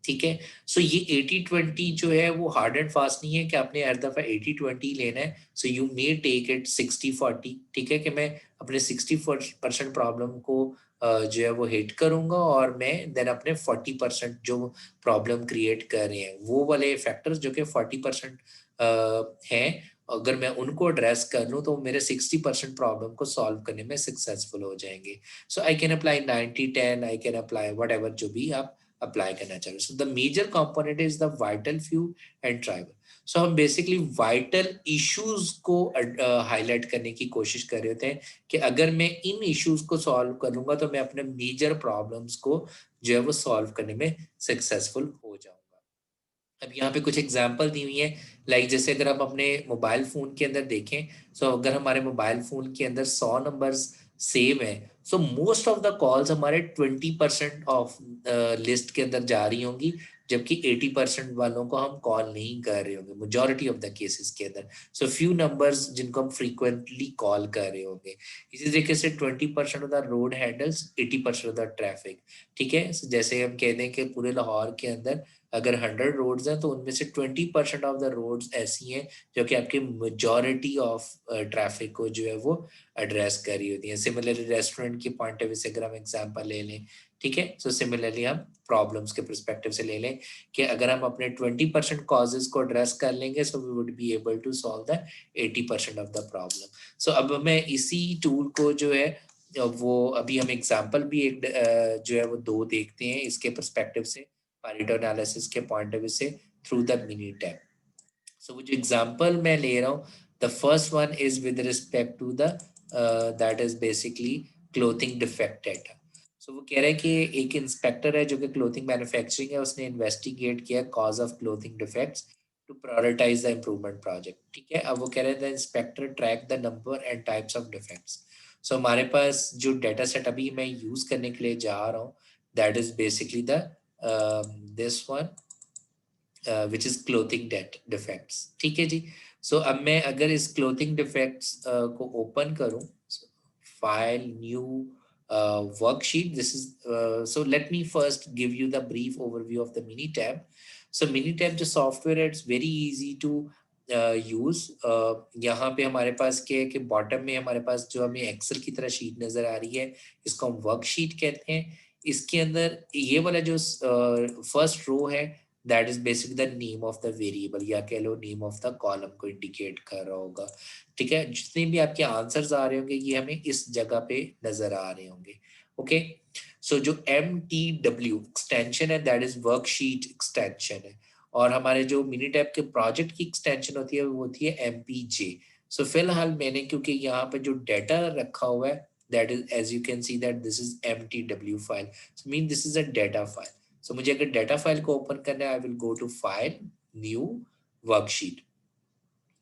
ठीक है, सो ये 80-20 जो है वो हार्ड एंड फास्ट नहीं है कि आपने हर दफा 80-20 लेना है। So you may take it 60-40। ठीक है, कि मैं अपने 60% प्रॉब्लम को जो है वो हिट करूंगा और मैं देन अपने 40% जो प्रॉब्लम क्रिएट कर रहे हैं वो वाले फैक्टर्स जो कि 40% हैं, अगर मैं उनको एड्रेस कर लूँ तो मेरे 60% प्रॉब्लम को सॉल्व करने में सक्सेसफुल हो जाएंगे। So I can apply 90-10, I can apply whatever जो भी आप अप्लाई करना चाह रहे हो। So the major component is the vital few and trivial. So हम बेसिकली वाइटल इश्यूज को हाईलाइट करने की कोशिश कर रहे होते हैं कि अगर मैं इन इश्यूज को सॉल्व कर लूंगा तो मैं अपने मेजर प्रॉब्लम्स को जो है वो सॉल्व करने में सक्सेसफुल हो जाऊंगा। अब यहाँ पे कुछ एग्जांपल दी हुई है, लाइक जैसे अगर आप अपने मोबाइल फोन के अंदर देखें, सो अगर हमारे मोबाइल फोन के अंदर 100 नंबर्स सेम है, so most of the calls हमारे 20% ऑफ लिस्ट के अंदर जा रही होंगी, जबकि 80% वालों को हम कॉल नहीं कर रहे होंगे मेजॉरिटी ऑफ द केसेस के अंदर। सो फ्यू नंबर्स जिनको हम फ्रीक्वेंटली कॉल कर रहे होंगे। इसी तरीके से 20% of the road handles 80% of the traffic. ठीक है, so जैसे हम कह दें कि पूरे लाहौर के अंदर अगर 100 रोड्स हैं तो उनमें से 20% ऑफ द रोड्स ऐसी हैं जो कि आपके मेजॉरिटी ऑफ ट्रैफिक को जो है वो एड्रेस कर रही होती है। सिमिलरली रेस्टोरेंट की पॉइंट ऑफ व्यू से अगर हम एग्जांपल ले लें, ठीक है, सो सिमिलरली हम प्रॉब्लम्स के पर्सपेक्टिव से ले लें कि अगर हम अपने 20% कॉजेज को एड्रेस कर लेंगे so we would be able to solve the 80% of the problem. So अब मैं इसी टूल को जो है वो अभी हम एग्जांपल भी एक जो है वो दो देखते हैं इसके पर्सपेक्टिव से, पारेटो एनालिसिस के पॉइंट ऑफ व्यू से through the Minitab. So वो जो एग्जांपल मैं ले रहा हूँ, the first one is with respect to the that is basically clothing defect data. So वो कह रहा है कि एक इंस्पेक्टर है जो कि क्लोथिंग मैन्युफैक्चरिंग है, उसने इन्वेस्टिगेट किया cause of clothing defects to prioritise the improvement project. ठीक है, अब वो कह रहे हैं the inspector track the number and types of defects. So हमारे पास जो डेटा सेट अभी मैं यूज करने के लिए जा रहा हूँ, that is basically the this one which is clothing defects. ठीक है जी, सो अब मैं अगर इस क्लोथिंग डिफेक्ट्स को ओपन करूं, file new worksheet, this is so let me first give you the brief overview of the Minitab. So Minitab जो सॉफ्टवेयर है it's very easy to use. यहाँ पे हमारे पास क्या है कि बॉटम में हमारे पास जो हमें एक्सेल की तरह शीट नजर आ रही है, इसको हम वर्कशीट कहते हैं। इसके अंदर ये वाला जो फर्स्ट रो है that is basically the name of the variable, या कह लो नेम ऑफ द कॉलम को इंडिकेट कर रहा होगा। ठीक है, जितने भी आपके आंसर्स आ रहे होंगे ये हमें इस जगह पे नजर आ रहे होंगे। ओके, सो जो MTW एक्सटेंशन है दैट इज वर्कशीट एक्सटेंशन है, और हमारे जो मिनी टैब के प्रोजेक्ट की एक्सटेंशन होती है वो होती है MPJ। सो फिलहाल मैंने क्योंकि यहाँ पे जो डाटा रखा हुआ है that is as you can see that this is MTW file, so mean this is a data file. So मुझे अगर डाटा फाइल को ओपन करना है I will go to file new worksheet.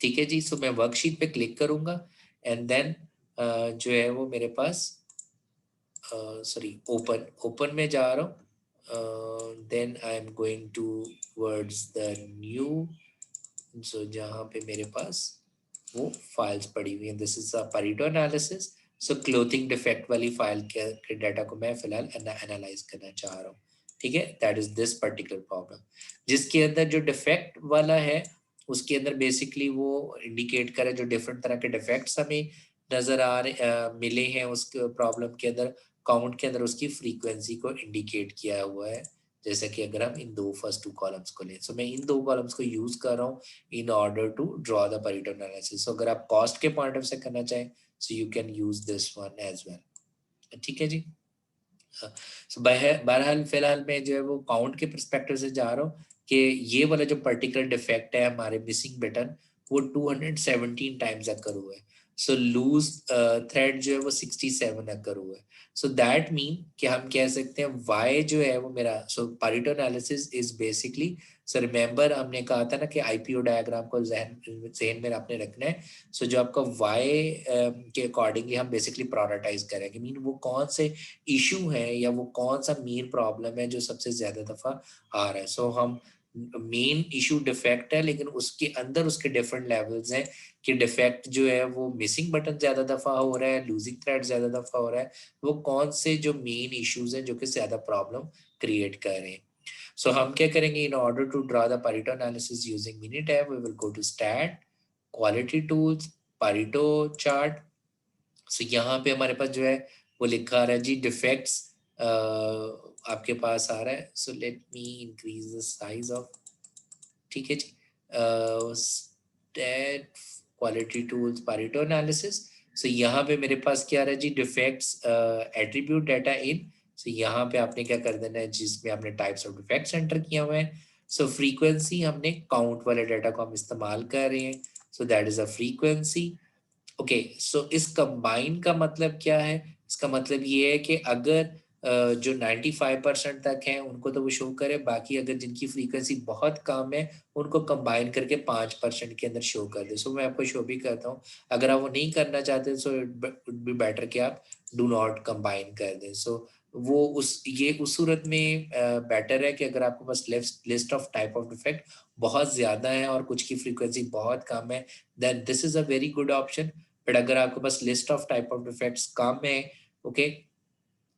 ठीक है जी, सो मैं वर्कशीट पे क्लिक करूंगा एंड देन जो है वो मेरे पास सॉरी ओपन ओपन में जा रहा हूँ, then I am going towards the new, so जहाँ पे मेरे पास वो फाइल्स पड़ी हुई हैं, this is a Pareto analysis. So clothing defect वाली फाइल के डाटा को मैं फिलहाल एनालाइज करना चाह रहा हूँ। ठीक है, that is this particular problem, जिसके अंदर जो डिफेक्ट वाला है उसके अंदर बेसिकली वो इंडिकेट करे जो डिफरेंट तरह के डिफेक्ट्स हमें नजर आ रहे मिले हैं उस प्रॉब्लम के अंदर, काउंट के अंदर उसकी फ्रीक्वेंसी को इंडिकेट किया हुआ है। जैसे कि अगर हम इन दो फर्स्ट टू कॉलम्स को लें, सो मैं इन दो कॉलम्स को यूज कर रहा हूँ in order to draw the Pareto analysis. So अगर आप cost के point of से करना चाहें, so you can use this one as well. ठीक है जी। So बहरहाल फिलहाल मैं जो है वो काउंट के परस्पेक्टिव से जा रहा हूँ कि ये वाला जो पर्टिकुलर डिफेक्ट है हमारे मिसिंग बटन वो 217 टाइम्स अकर हुआ है। सो लूज थ्रेड जो है वो 67 अकर हुआ है। सो दैट मीन कि हम कह सकते हैं वाई जो है वो मेरा, so Pareto analysis is basically, so remember हमने कहा था ना कि आईपीओ डायग्राम को जहन में आपने रखना है। सो जो आपका वाई के अकॉर्डिंगली हम बेसिकली प्रायोरिटाइज करेंगे, मीन वो कौन से इशू है या वो कौन सा मेन प्रॉब्लम है जो सबसे ज्यादा दफा आ रहा है। सो हम मेन इशू डिफेक्ट है लेकिन उसके अंदर उसके डिफरेंट लेवल्स हैं कि डिफेक्ट जो है वो मिसिंग बटन ज्यादा दफा हो रहा है, लूजिंग थ्रेड ज्यादा दफा हो रहा है, वो कौन से जो मेन इश्यूज हैं जो कि ज्यादा प्रॉब्लम क्रिएट कर रहे हैं। सो हम क्या करेंगे, in order to draw the Pareto analysis using Minitab we will go to stat quality tools Pareto chart. So यहाँ पे हमारे पास जो है वो लिखा आ रहा है जी डिफेक्ट्स आपके पास आ रहा है। सो let me increase the size of, ठीक है जी, स्टैट क्वालिटी टूल्स पारेटो एनालिसिस। सो यहाँ पे मेरे पास क्या आ रहा है जी डिफेक्ट्स एट्रीब्यूट डाटा इन। सो यहाँ पे आपने क्या कर देना है जिसमें आपने टाइप्स ऑफ डिफेक्ट्स एंटर किया हुआ है। सो फ्रीक्वेंसी हमने काउंट वाले डाटा को हम इस्तेमाल कर रहे हैं, so that is a frequency. Okay, so इस कंबाइन का मतलब क्या है, इसका मतलब ये है कि अगर जो 95% तक हैं उनको तो वो शो करे, बाकी अगर जिनकी फ्रीक्वेंसी बहुत कम है उनको कंबाइन करके 5% के अंदर शो कर दे। सो मैं आपको शो भी करता हूँ, अगर आप वो नहीं करना चाहते सो इट बी बेटर कि आप डू नॉट कंबाइन कर दें। सो वो उस सूरत में बेटर है कि अगर आपके पास list of type of defect बहुत ज्यादा है और कुछ की फ्रीक्वेंसी बहुत कम है, then this is a very good option. But अगर आपके पास list of type of defects कम है, ओके,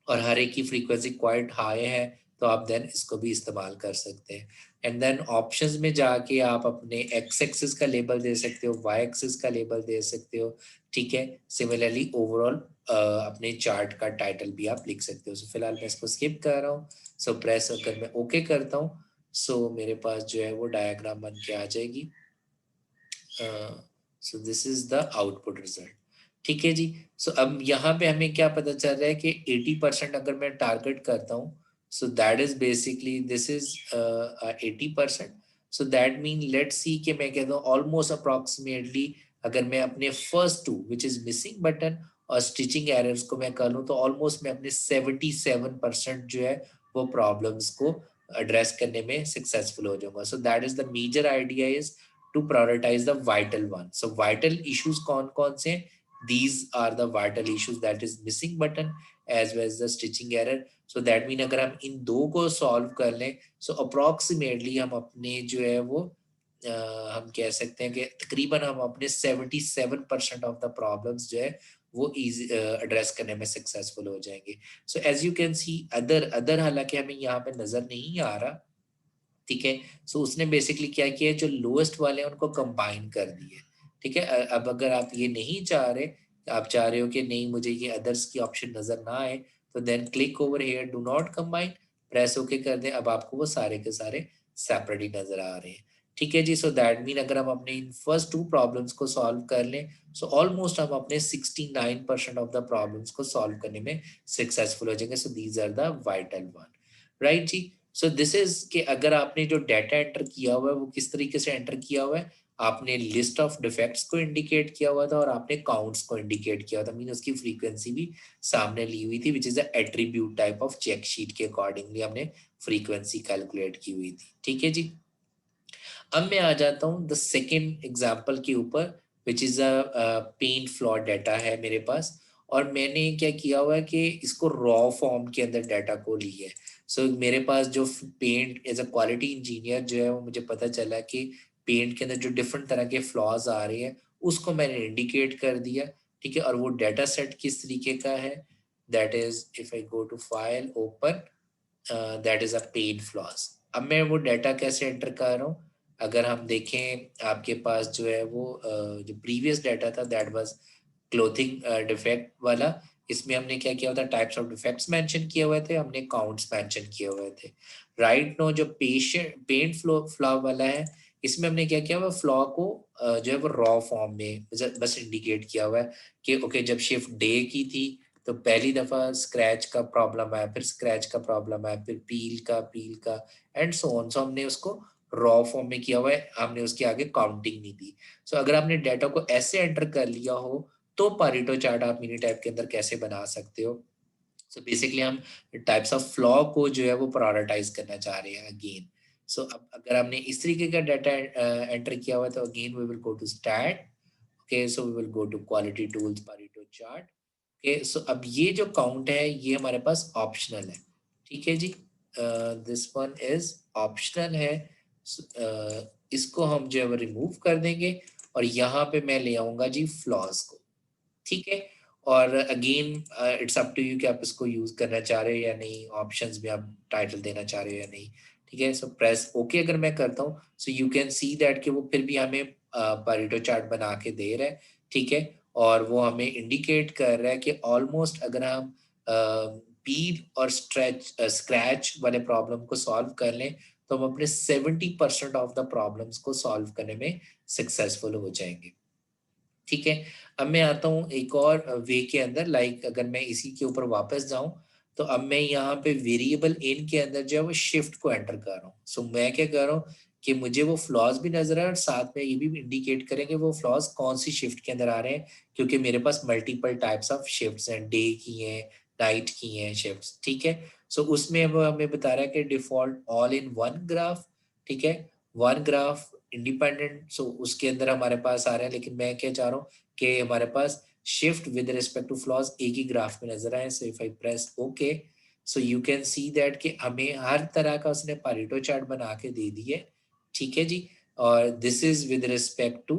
और हर एक की फ्रीक्वेंसी क्वाइट हाई है, तो आप देन इसको भी इस्तेमाल कर सकते हैं। एंड देन ऑप्शंस में जाके आप अपने एक्स एक्सिस का लेबल दे सकते हो, वाई एक्सिस का लेबल दे सकते हो, ठीक है। सिमिलरली ओवरऑल अपने चार्ट का टाइटल भी आप लिख सकते हो। सो फिलहाल मैं इसको स्किप कर रहा हूँ। सो प्रेस अगर मैं ओके करता हूँ, सो मेरे पास जो है वो डायग्राम बन के आ जाएगी। सो this is the output result, ठीक है जी। सो अब यहाँ पे हमें क्या पता चल रहा है कि 80% अगर मैं टारगेट करता हूँ, so that is basically this is 80%। So that mean let's see कि मैं कहता हूँ ऑलमोस्ट अप्रॉक्सीमेटली अगर मैं अपने first two which is missing button और स्टिचिंग एरर्स को मैं कर लूँ, तो ऑलमोस्ट मैं अपने 77% जो है वो प्रॉब्लम्स को एड्रेस करने में सक्सेसफुल हो जाऊंगा। So that is the major idea is to prioritize the vital one. So vital issues कौन से हैं? These are the vital issues, that is missing button as well as the stitching error. So that mean अगर हम इन दो को solve कर लें, so approximately हम अपने जो है वो हम कह सकते हैं कि तकरीबन हम अपने 77% ऑफ द प्रॉब्लम्स जो है वो इजी एड्रेस करने में सक्सेसफुल हो जाएंगे। So as you can see other other हालांकि हमें यहाँ पे नजर नहीं आ रहा, ठीक है। सो उसने बेसिकली क्या किया है, जो लोएस्ट वाले हैं उनको कंबाइन कर दिए, ठीक है। अब अगर आप ये नहीं चाह रहे, आप चाह रहे हो कि नहीं मुझे ये अदर्स की ऑप्शन नजर ना आए, तो then click over here do not combine, press okay कर दें। अब आपको वो सारे के सारे सेपरेट ही नजर आ रहे हैं, ठीक है जी। सो दैट मीन अगर हम अपने इन फर्स्ट टू प्रॉब्लम्स को सॉल्व कर लें, सो ऑलमोस्ट हम अपने 69% ऑफ द प्रॉब्लम्स को सॉल्व करने में सक्सेसफुल हो जाएंगे। So these are the vital one, right जी। सो दिस इज कि अगर आपने जो डाटा एंटर किया हुआ है वो किस तरीके से एंटर किया हुआ है, आपने लिस्ट ऑफ डिफेक्ट्स को इंडिकेट किया हुआ था और आपने काउंट्स को इंडिकेट किया हुआ था, मीन उसकी फ्रीक्वेंसी भी सामने ली हुई थी, which is attribute type of check sheet के अकॉर्डिंगली हमने फ्रीक्वेंसी कैलकुलेट की हुई थी, ठीक है जी। अब मैं आ जाता हूँ द सेकेंड एग्जाम्पल के ऊपर, which is a paint flaw data है मेरे पास, और मैंने क्या किया हुआ है कि इसको रॉ फॉर्म के अंदर डाटा को ली है। सो मेरे पास जो paint as a quality engineer जो है वो मुझे पता चला कि पेंट के अंदर जो डिफरेंट तरह के फ्लॉज आ रहे हैं उसको मैंने इंडिकेट कर दिया, ठीक है। और वो डाटा सेट किस तरीके का है, that is if I go to file open, that is a paint flaws. अब मैं वो डाटा कैसे एंटर कर रहा हूँ, अगर हम देखें आपके पास जो है वो जो प्रीवियस डाटा था दैट वाज क्लोथिंग डिफेक्ट वाला, इसमें हमने क्या किया होता, टाइप्स ऑफ डिफेक्ट्स मेंशन किए हुए थे, हमने काउंट्स मेंशन किए हुए थे। राइट नो जो पेंट फ्लॉ वाला है, इसमें हमने क्या किया हुआ, फ्लॉ को जो है वो रॉ फॉर्म में बस इंडिकेट किया हुआ है कि ओके जब शिफ्ट डे की थी तो पहली दफा स्क्रैच का प्रॉब्लम आया, फिर स्क्रैच का प्रॉब्लम आया, फिर पील का एंड सो ऑन। सो हमने उसको रॉ फॉर्म में किया हुआ है, हमने उसके आगे काउंटिंग नहीं दी। सो अगर आपने डाटा को ऐसे एंटर कर लिया हो तो पारेटो चार्ट आप मिनी टाइप के अंदर कैसे बना सकते हो। सो बेसिकली हम टाइप्स ऑफ फ्लॉ को जो है वो प्रायोरिटाइज करना चाह रहे हैं अगेन। सो अब अगर हमने इस तरीके का डाटा एंटर किया हुआ है तो again we will go to stat, okay, so we will go to quality tools Pareto chart. Okay, so अब ये जो काउंट है ये हमारे पास ऑप्शनल है, ठीक है जी। दिस वन इज ऑप्शनल है। इसको हम जो है वो रिमूव कर देंगे और यहाँ पे मैं ले आऊंगा जी फ्लॉज को, ठीक है। और again it's up to you कि आप इसको यूज करना चाह रहे हो या नहीं, ऑप्शंस में आप टाइटल देना चाह रहे हो या नहीं, ठीक है। सो प्रेस ओके अगर मैं करता हूँ, so you can see that कि वो फिर भी हमें पारेटो चार्ट बना के दे रहा है, ठीक है। और वो हमें इंडिकेट कर रहा है कि ऑलमोस्ट अगर हम पील और स्क्रैच वाले प्रॉब्लम को सॉल्व कर लें तो हम अपने 70% ऑफ द प्रॉब्लम्स को सॉल्व करने में सक्सेसफुल हो जाएंगे, ठीक है। अब मैं आता हूँ एक और वे के अंदर, लाइक अगर मैं इसी के ऊपर वापस जाऊं तो अब मैं यहाँ पे वेरिएबल इन के अंदर जो है वो शिफ्ट को एंटर कर रहा हूँ। सो मैं क्या कर रहा हूँ कि मुझे वो फ्लॉज भी नजर आ रहा है और साथ में ये भी इंडिकेट करेंगे वो फ्लॉज कौन सी शिफ्ट के अंदर आ रहे हैं, क्योंकि मेरे पास मल्टीपल टाइप्स ऑफ शिफ्ट्स हैं, डे की हैं, नाइट की हैं शिफ्ट्स, ठीक है। सो उसमें वो हमें बता रहा है कि default all in one graph, ठीक है, वन ग्राफ इंडिपेंडेंट। सो उसके अंदर हमारे पास आ रहे हैं, लेकिन मैं क्या चाह रहा हूँ कि हमारे पास shift with respect to flaws एक ही ग्राफ में नजर आए. So if I press OK, so you can see that कि हमें हर तरह का उसने पारेटो चार्ट बना के दे दी है. ठीक है जी. और this is with respect to,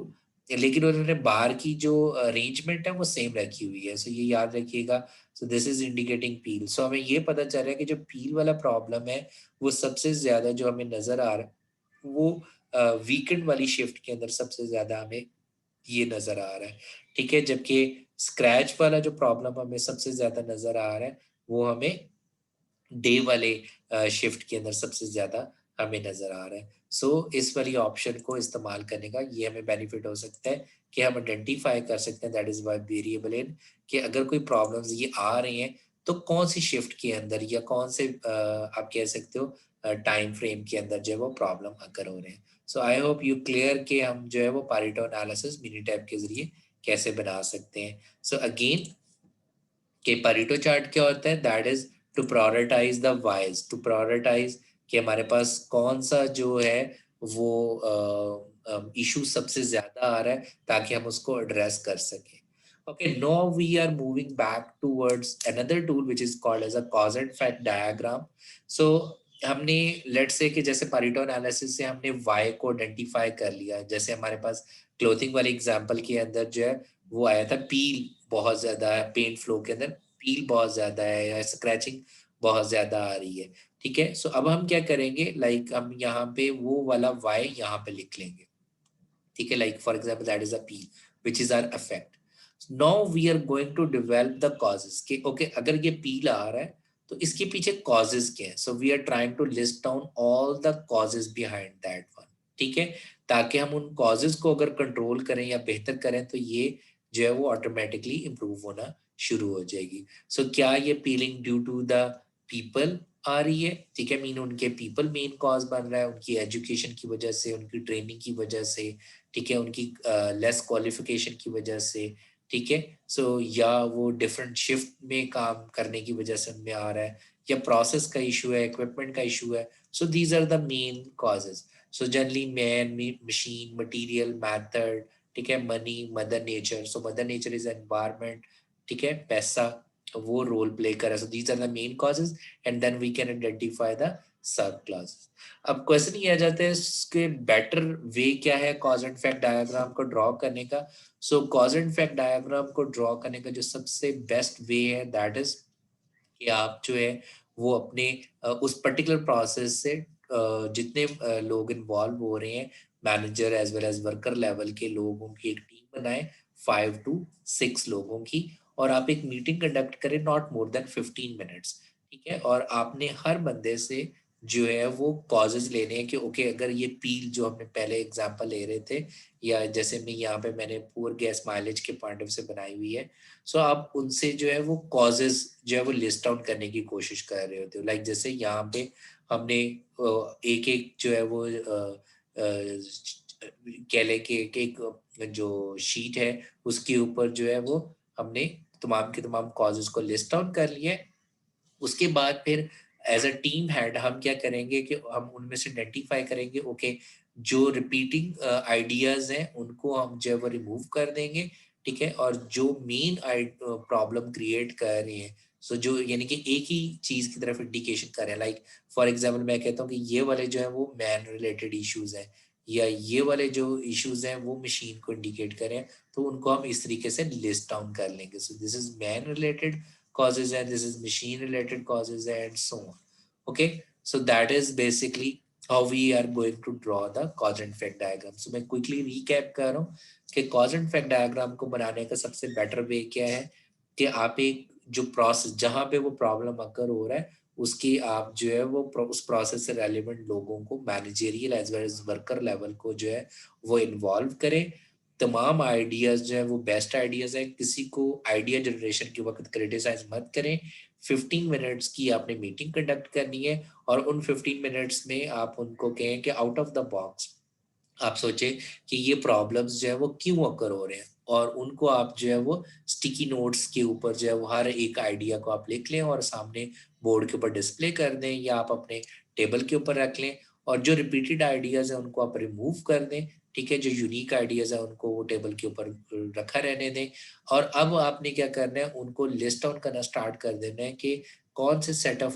लेकिन उन्होंने बार की जो अरेंजमेंट है वो सेम रखी हुई है. सो ये याद रखिएगा. सो दिस इज इंडिकेटिंग पील. सो हमें ये पता चल रहा है कि जो पील वाला प्रॉब्लम है वो सबसे ज्यादा जो हमें नजर आ रहा है वो वीकेंड वाली शिफ्ट के अंदर सबसे ज्यादा हमें ये नजर आ रहा है. ठीक है. जबकि स्क्रैच वाला जो प्रॉब्लम हमें सबसे ज्यादा नजर आ रहा है वो हमें डे वाले शिफ्ट के अंदर सबसे ज्यादा हमें नजर आ रहा है. सो इस वाली ऑप्शन को इस्तेमाल करने का ये हमें बेनिफिट हो सकता है कि हम आइडेंटिफाई कर सकते हैं. That is Y variable in कि अगर कोई प्रॉब्लम्स ये आ रही हैं तो कौन सी शिफ्ट के अंदर या कौन से आप कह सकते हो टाइम फ्रेम के अंदर जो है वो प्रॉब्लम अकर हो रहे हैं. सो आई होप यू क्लियर कि हम जो है वो पारेटो एनालिसिस मिनी टैब के जरिए कैसे बना सकते हैं. सो अगेन कि पारेटो चार्ट क्या होता है, that is to prioritise the Ys, to prioritize कि हमारे पास कौन सा जो है वो इशू सबसे ज्यादा आ रहा है ताकि हम उसको एड्रेस कर सकें. Okay, now we are moving back towards another tool which is called as a cause and effect diagram. So हमने लेट्स से कि जैसे पारेटो एनालिसिस से हमने वाई को आइडेंटिफाई कर लिया. जैसे हमारे पास क्लोथिंग वाले एग्जांपल के अंदर जो है वो आया था पील बहुत ज्यादा है पेंट फ्लो के अंदर, पील बहुत ज्यादा है या स्क्रैचिंग बहुत ज्यादा आ रही है. ठीक है. सो अब हम क्या करेंगे, लाइक हम यहाँ पे वो वाला वाई यहाँ पे लिख लेंगे. ठीक है. Like for example that is a peel which is our effect. Now we are going to develop the causes के ओके अगर ये पील आ रहा है तो इसके पीछे कॉजेस क्या है. So we are trying to list down all the causes behind that one. ठीक है. ताकि हम उन कॉजेस को अगर कंट्रोल करें या बेहतर करें तो ये जो है वो ऑटोमेटिकली इंप्रूव होना शुरू हो जाएगी. सो क्या ये peeling due to the people आ रही है. ठीक है. मीन उनके पीपल मेन कॉज बन रहा है, उनकी एजुकेशन की वजह से, उनकी ट्रेनिंग की वजह से. ठीक है. उनकी लेस क्वालिफिकेशन की वजह से. ठीक है. सो या वो डिफरेंट शिफ्ट में काम करने की वजह से उनमें आ रहा है, या प्रोसेस का इशू है, इक्विपमेंट का इशू है. So these are the main causes. So generally man, machine, material, method. ठीक है. Money, mother nature. So mother nature is environment. ठीक है. पैसा वो रोल प्ले कर रहा है. So these are the main causes and then we can identify the sub classes. अब क्वेश्चन ये आ जाता है इसके बेटर वे क्या है कॉज एंड इफेक्ट डायग्राम को ड्रॉ करने का. So cause and effect diagram को ड्रॉ करने का जो सबसे बेस्ट वे है दैट इज कि आप जो है वो अपने उस पर्टिकुलर प्रोसेस से जितने लोग इन्वॉल्व हो रहे हैं, manager as well as worker level के लोगों की एक टीम बनाएं, 5 to 6 लोगों की, और आप एक मीटिंग कंडक्ट करें नॉट मोर देन 15 मिनट्स. ठीक है. और आपने हर बंदे से जो है वो कॉजेज लेने हैं कि ओके अगर ये पील जो हमने पहले एग्जांपल ले रहे थे, या जैसे मैं यहाँ पे मैंने पुअर गैस माइलेज के पॉइंट ऑफ से बनाई हुई है. सो आप उनसे जो है वो कॉजेज जो है वो लिस्ट आउट करने की कोशिश कर रहे होते हो. लाइक जैसे यहाँ पे हमने एक एक जो है वो कह लें कि एक जो शीट है उसके ऊपर जो है वो हमने तमाम के तमाम कॉजेज को लिस्ट आउट कर लिए. उसके बाद फिर एज अ टीम हेड हम क्या करेंगे कि हम उनमें से आइडेंटिफाई करेंगे ओके जो रिपीटिंग आइडियाज हैं उनको हम जो है वो रिमूव कर देंगे. ठीक है. और जो मेन प्रॉब्लम क्रिएट कर रहे हैं, सो जो यानी कि एक ही चीज की तरफ इंडिकेशन कर रहे हैं. लाइक फॉर एग्जाम्पल मैं कहता हूँ कि ये वाले जो है वो मैन रिलेटेड इश्यूज हैं, या ये वाले जो इश्यूज हैं वो मशीन को इंडिकेट करें, तो उनको हम इस तरीके से लिस्ट डाउन कर लेंगे. सो this is man related causes and this is machine related causes and so on. Okay, so that is basically how we are going to draw the cause and effect diagram. So मैं quickly recap कर रहा हूँ कि cause and effect diagram को बनाने का सबसे better way क्या है कि आप एक जो प्रोसेस जहाँ पे वो प्रॉब्लम अकर हो रहा है उसकी आप जो है वो उस प्रोसेस से रेलिवेंट लोगों को managerial as well as worker level को जो है वो इन्वॉल्व करें. तमाम आइडियाज जो है वो बेस्ट आइडियाज है. किसी को आइडिया जनरेशन के वक्त क्रिटिसाइज मत करें. 15 मिनट्स की आपने मीटिंग कंडक्ट करनी है और उन 15 मिनट्स में आप उनको कहें कि आउट ऑफ द बॉक्स आप सोचे कि ये प्रॉब्लम्स जो है वो क्यों अकर हो रहे हैं, और उनको आप जो है वो स्टिकी नोट्स के ऊपर जो है वो हर एक आइडिया को आप लिख लें और सामने बोर्ड के ऊपर डिस्प्ले कर दें, या आप अपने टेबल के ऊपर रख लें. और जो रिपीटेड आइडियाज हैं उनको आप रिमूव कर दें. ठीक है, जो यूनिक आइडियाज है उनको वो टेबल के ऊपर रखा रहने दें। और अब आपने क्या करना है, उनको लिस्ट डाउन करना स्टार्ट कर देना है कि कौन से सेट ऑफ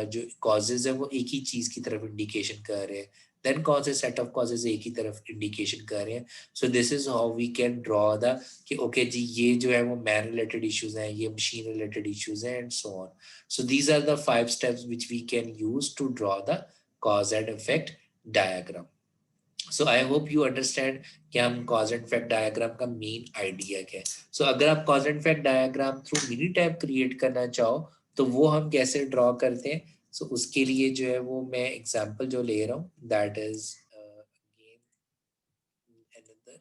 जो कॉजेज है वो एक ही चीज की तरफ इंडिकेशन कर रहे हैं, देन कौन से सेट ऑफ कॉजेज एक ही तरफ इंडिकेशन कर रहे हैं। So this is how we can draw the कि ओके जी ये जो है वो मैन रिलेटेड इश्यूज हैं, ये मशीन रिलेटेड इश्यूज हैं and so on. So these are the 5 steps which we can use to draw the cause and effect diagram. So I hope you understand कि हम कॉज एंड इफेक्ट डायग्राम का main idea क्या है। So अगर आप cause and effect diagram through mini type create करना चाहो तो वो हम कैसे ड्रॉ करते हैं। सो उसके लिए जो है वो मैं एग्जांपल जो ले रहा हूँ that is again another.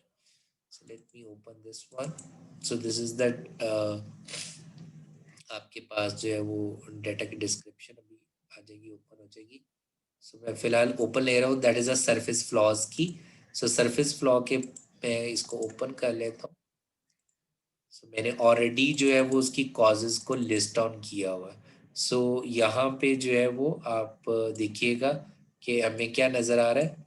So let me open this one. So this is that आपके पास जो है वो डेटा की डिस्क्रिप्शन अभी आ जाएगी, ओपन हो जाएगी। सो मैं फिलहाल ओपन ले रहा हूँ, that is a surface flaws की। सो सरफेस फ्लॉ के मैं इसको ओपन कर लेता हूँ। सो मैंने ऑलरेडी जो है वो उसकी कॉजेज को लिस्ट डाउन किया हुआ है। सो यहाँ पे जो है वो आप देखिएगा कि हमें क्या नजर आ रहा है,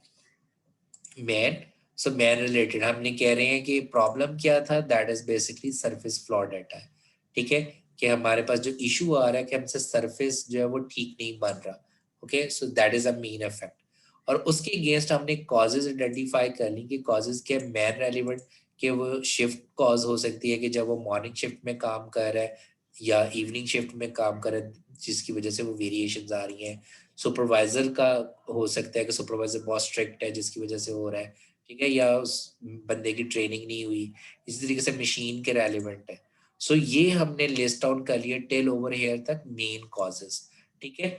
मैन। सो मैन रिलेटेड हमने कह रहे हैं कि प्रॉब्लम क्या था, that is basically surface flaw data है। ठीक है, कि हमारे पास जो इशू आ रहा है कि हमसे सरफेस जो है वो ठीक नहीं बन रहा। Okay, so that is a main effect. और उसके अगेंस्ट हमने कॉजेज आइडेंटिफाई कर ली कि कॉजेज के मैन रेलिवेंट, कि वो शिफ्ट कॉज हो सकती है कि जब वो मॉर्निंग शिफ्ट में काम कर रहा है या इवनिंग शिफ्ट में काम कर रहा है जिसकी वजह से वो वेरिएशंस आ रही हैं। सुपरवाइजर का हो सकता है कि सुपरवाइजर बहुत स्ट्रिक्ट है जिसकी वजह से हो रहा है। ठीक है, या उस बंदे की ट्रेनिंग नहीं हुई। इसी तरीके से मशीन के रेलिवेंट है। सो ये हमने लिस्ट आउट कर लिया टेल ओवर हेयर तक मेन कॉजेस। ठीक है,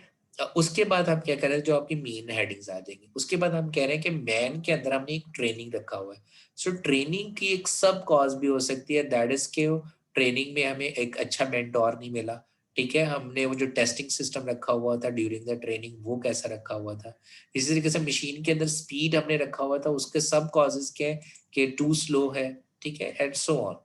उसके बाद हम क्या कर रहे हैं, जो आपकी मेन हेडिंग्स आ जाएंगी उसके बाद हम कह रहे हैं कि मैन के अंदर हमने एक ट्रेनिंग रखा हुआ है। सो ट्रेनिंग की एक सब कॉज भी हो सकती है, दैट इज के ट्रेनिंग में हमें एक अच्छा मेंटोर नहीं मिला। ठीक है, हमने वो जो टेस्टिंग सिस्टम रखा हुआ था ड्यूरिंग द ट्रेनिंग वो कैसा रखा हुआ था। इसी तरीके से मशीन के अंदर स्पीड हमने रखा हुआ था, उसके सब कॉजेज क्या है कि टू स्लो है। ठीक है, एंड सो ऑन।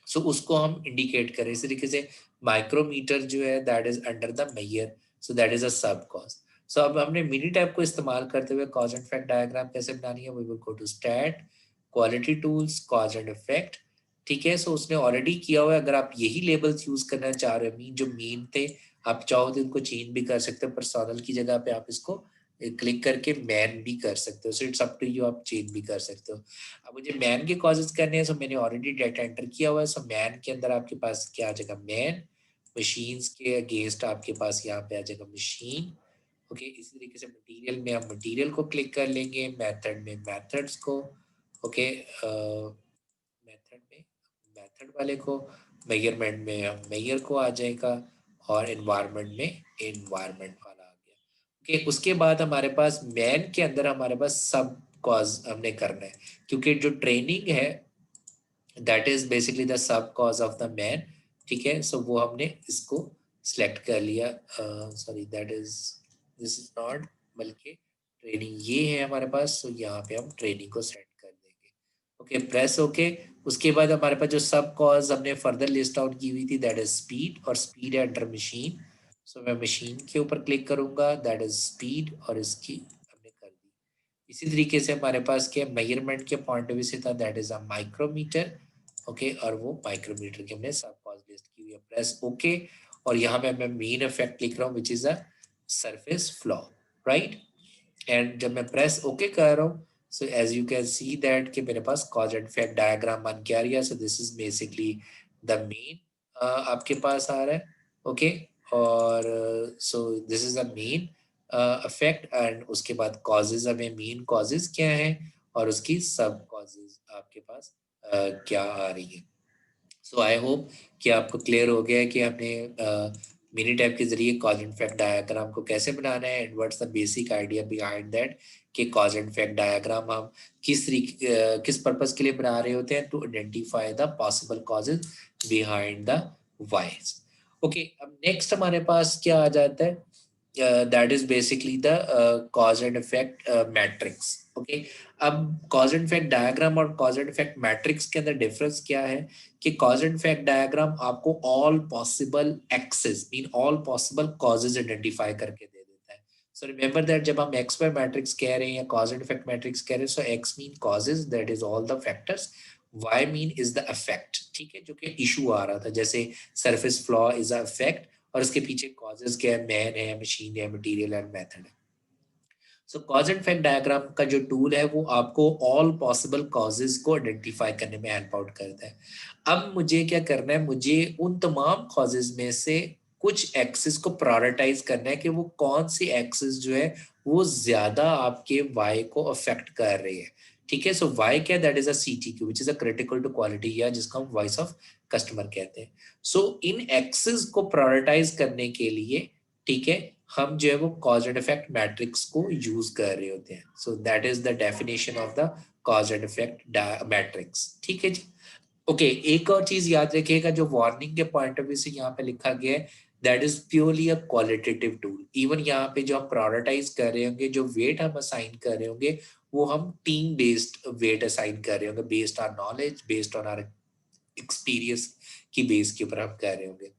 सो उसको हम इंडिकेट करें इसी तरीके से। माइक्रोमीटर जो है that is under the mayor, so that is अ सब कॉज। सो अब हमने मिनी टाइप को इस्तेमाल करते हुए कॉज एंड इफेक्ट डायग्राम कैसे बनानी है, we will go to stat quality tools cause and effect. ठीक है, सो उसने ऑलरेडी किया हुआ है। अगर आप यही लेबल्स यूज करना चाह रहे हो, मीन जो मेन थे, आप चाहो तो इनको चेंज भी कर सकते हो, पर्सनल की जगह पे आप इसको क्लिक करके मैन भी कर सकते हो। So it's up to you, आप चेंज भी कर सकते हो। अब मुझे मैन के कॉजेज करने हैं, सो मैंने ऑलरेडी डाटा एंटर किया हुआ है। सो मैन के अंदर आपके पास क्या आ जाएगा, मैन। मशीन्स के अगेंस्ट आपके पास यहाँ पे आ जाएगा मशीन। ओके, इसी तरीके से मटेरियल में हम मटेरियल को क्लिक कर लेंगे, मेथड में मेथड्स को। ओके, मेथड में मेथड वाले को, मेजरमेंट में हम मेजर को आ जाएगा, और एनवायरनमेंट में एनवायरनमेंट वाला आ गया। ओके, उसके बाद हमारे पास मैन के अंदर हमारे पास सब कॉज हमने करना है, क्योंकि जो ट्रेनिंग है that is basically the sub cause of the man. ठीक है, सो वो हमने इसको सिलेक्ट कर लिया। Sorry, that is this is not, बल्कि ट्रेनिंग ये है हमारे पास। सो यहाँ पे हम ट्रेनिंग को सेट कर देंगे। Okay, press okay. उसके बाद हमारे पास जो सब कॉज हमने फर्दर लिस्ट आउट की हुई थी दैट इज स्पीड, और स्पीड है अंडर मशीन। सो मैं मशीन के ऊपर क्लिक करूंगा, दैट इज स्पीड, और इसकी हमने कर दी। इसी तरीके से हमारे पास क्या मेजरमेंट के पॉइंट ऑफ व्यू से था, that is a micrometer. Okay, और वो माइक्रोमीटर की हमने सब कॉज लिस्ट की हुई है, प्रेस ओके। और यहाँ पे मैं मेन इफेक्ट लिख रहा हूँ which is a surface flaw, right. And जब मैं प्रेस ओके कर रहा हूँ, so as you can see that कि मेरे पास कॉज एंड इफेक्ट डायग्राम बन के आ रही है। So this is basically the main आपके पास आ रहा है। ओके, और so this is the main effect, and उसके बाद कॉजेज हमें मेन कॉजेज क्या है और उसकी सब कॉजेज आपके पास क्या आ रही है। सो आई होप कि आपको क्लियर हो गया है कि हमने मिनी टैब के जरिए कॉज एंड इफेक्ट डायग्राम को कैसे बनाना है, and what's the basic idea behind that कि कॉज एंड इफेक्ट डायग्राम हम किस पर्पस के लिए बना रहे होते हैं, to identify the possible causes behind the Ys. Okay, अब नेक्स्ट हमारे पास क्या आ जाता है, that is basically the cause and effect matrix. Okay, अब कॉज एंड इफेक्ट डायग्राम और कॉज एंड इफेक्ट मैट्रिक्स के अंदर डिफरेंस क्या है कि कॉज एंड इफेक्ट डायग्राम आपको all possible access mean all possible causes identify करके दे देता है। सो रिमेंबर दैट जब हम एक्स वाई मैट्रिक्स कह रहे हैं या कॉज एंड इफेक्ट मैट्रिक्स कह रहे हैं, so X mean causes, that is all the factors, Y mean is the effect, ठीक है, जो कि इशू आ रहा था, जैसे surface flaw is a effect और उसके पीछे कॉजेज क्या है, मैन है, मशीन है, मटेरियल एंड मेथड है। Show cause and effect diagram का जो टूल है वो आपको ऑल पॉसिबल कॉजेज को आइडेंटिफाई करने में हेल्प आउट करता है। अब मुझे क्या करना है, मुझे उन तमाम कॉजेज में से कुछ एक्सिस को प्रायोरिटाइज करना है कि वो कौन सी एक्सिस जो है वो ज्यादा आपके वाई को अफेक्ट कर रही है। ठीक है, सो वाई क्या, that is a CTQ which is a critical to quality, या जिसको हम वॉइस ऑफ कस्टमर कहते हैं। सो इन एक्सिस को प्रायोरिटाइज करने के लिए, ठीक है, हम जो है वो कॉज एंड इफेक्ट मैट्रिक्स को यूज कर रहे होते हैं। So that is the definition of the cause and effect matrix. ठीक है जी। ओके, एक और चीज याद रखिएगा, जो वार्निंग के पॉइंट ऑफ व्यू से यहाँ पे लिखा गया है, that is purely a qualitative tool. Even यहाँ पे जो हम प्रायोरिटाइज कर रहे होंगे, जो वेट हम असाइन कर रहे होंगे, वो हम टीम बेस्ड वेट असाइन कर रहे होंगे, based on knowledge, based on our experience की बेस के ऊपर हम कर रहे होंगे।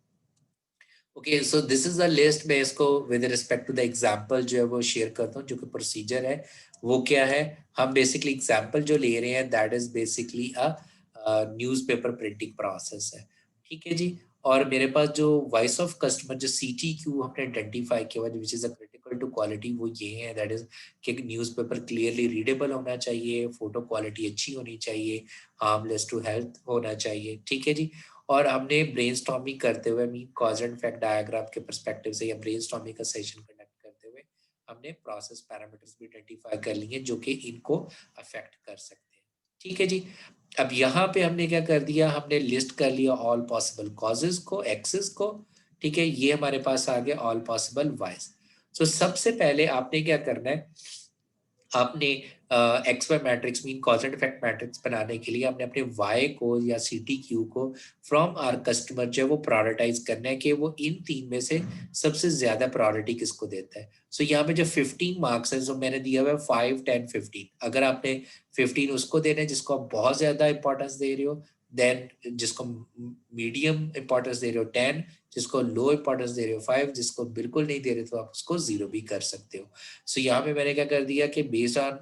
Okay, so this is a list. मैं इसको with respect to the example जो है वो शेयर करता हूँ, जो कि प्रोसीजर है वो क्या है। हम बेसिकली एग्जांपल जो ले रहे हैं, that is basically a newspaper printing process है। ठीक है जी। और मेरे पास जो वॉइस ऑफ कस्टमर, जो CTQ हमने आइडेंटिफाई किया हुआ, which is a critical to quality, वो ये है, दैट इज कि न्यूज़पेपर क्लियरली रीडेबल होना चाहिए, फोटो क्वालिटी अच्छी होनी चाहिए, हार्मलेस टू हेल्थ होना चाहिए। ठीक है जी। और हमने ब्रेनस्टॉर्मिंग करते हुए, mean cause and effect diagram के पर्सपेक्टिव से, या ब्रेनस्टॉर्मिंग का सेशन कंडक्ट करते हुए हमने प्रोसेस पैरामीटर्स भी आइडेंटिफाई कर लिए जो कि इनको अफेक्ट कर सकते हैं। ठीक है जी। अब यहाँ पे हमने क्या कर दिया, हमने लिस्ट कर लिया ऑल पॉसिबल कॉजेज को, एक्सेस को। ठीक है, ये हमारे पास आ गया ऑल पॉसिबल वाइज। सो सबसे पहले आपने क्या करना है, आपने x y matrix, mean cause and effect matrix बनाने के लिए आपने अपने वाई को या CTQ को फ्रॉम आर कस्टमर जो है वो प्रायोरिटाइज करना है कि वो इन तीन में से सबसे ज्यादा प्रायोरिटी किसको देता है। सो यहाँ पे जो 15 मार्क्स है, जो मैंने दिया हुआ है 5, 10, 15, अगर आपने 15 उसको देना है जिसको आप बहुत ज्यादा इंपॉर्टेंस दे रहे हो, देन जिसको मीडियम इंपॉर्टेंस दे रहे हो 10, जिसको लो इंपॉर्टेंस दे रहे हो 5, जिसको बिल्कुल नहीं दे रहे तो आप उसको 0 भी कर सकते हो। सो यहाँ पे मैंने क्या कर दिया कि based on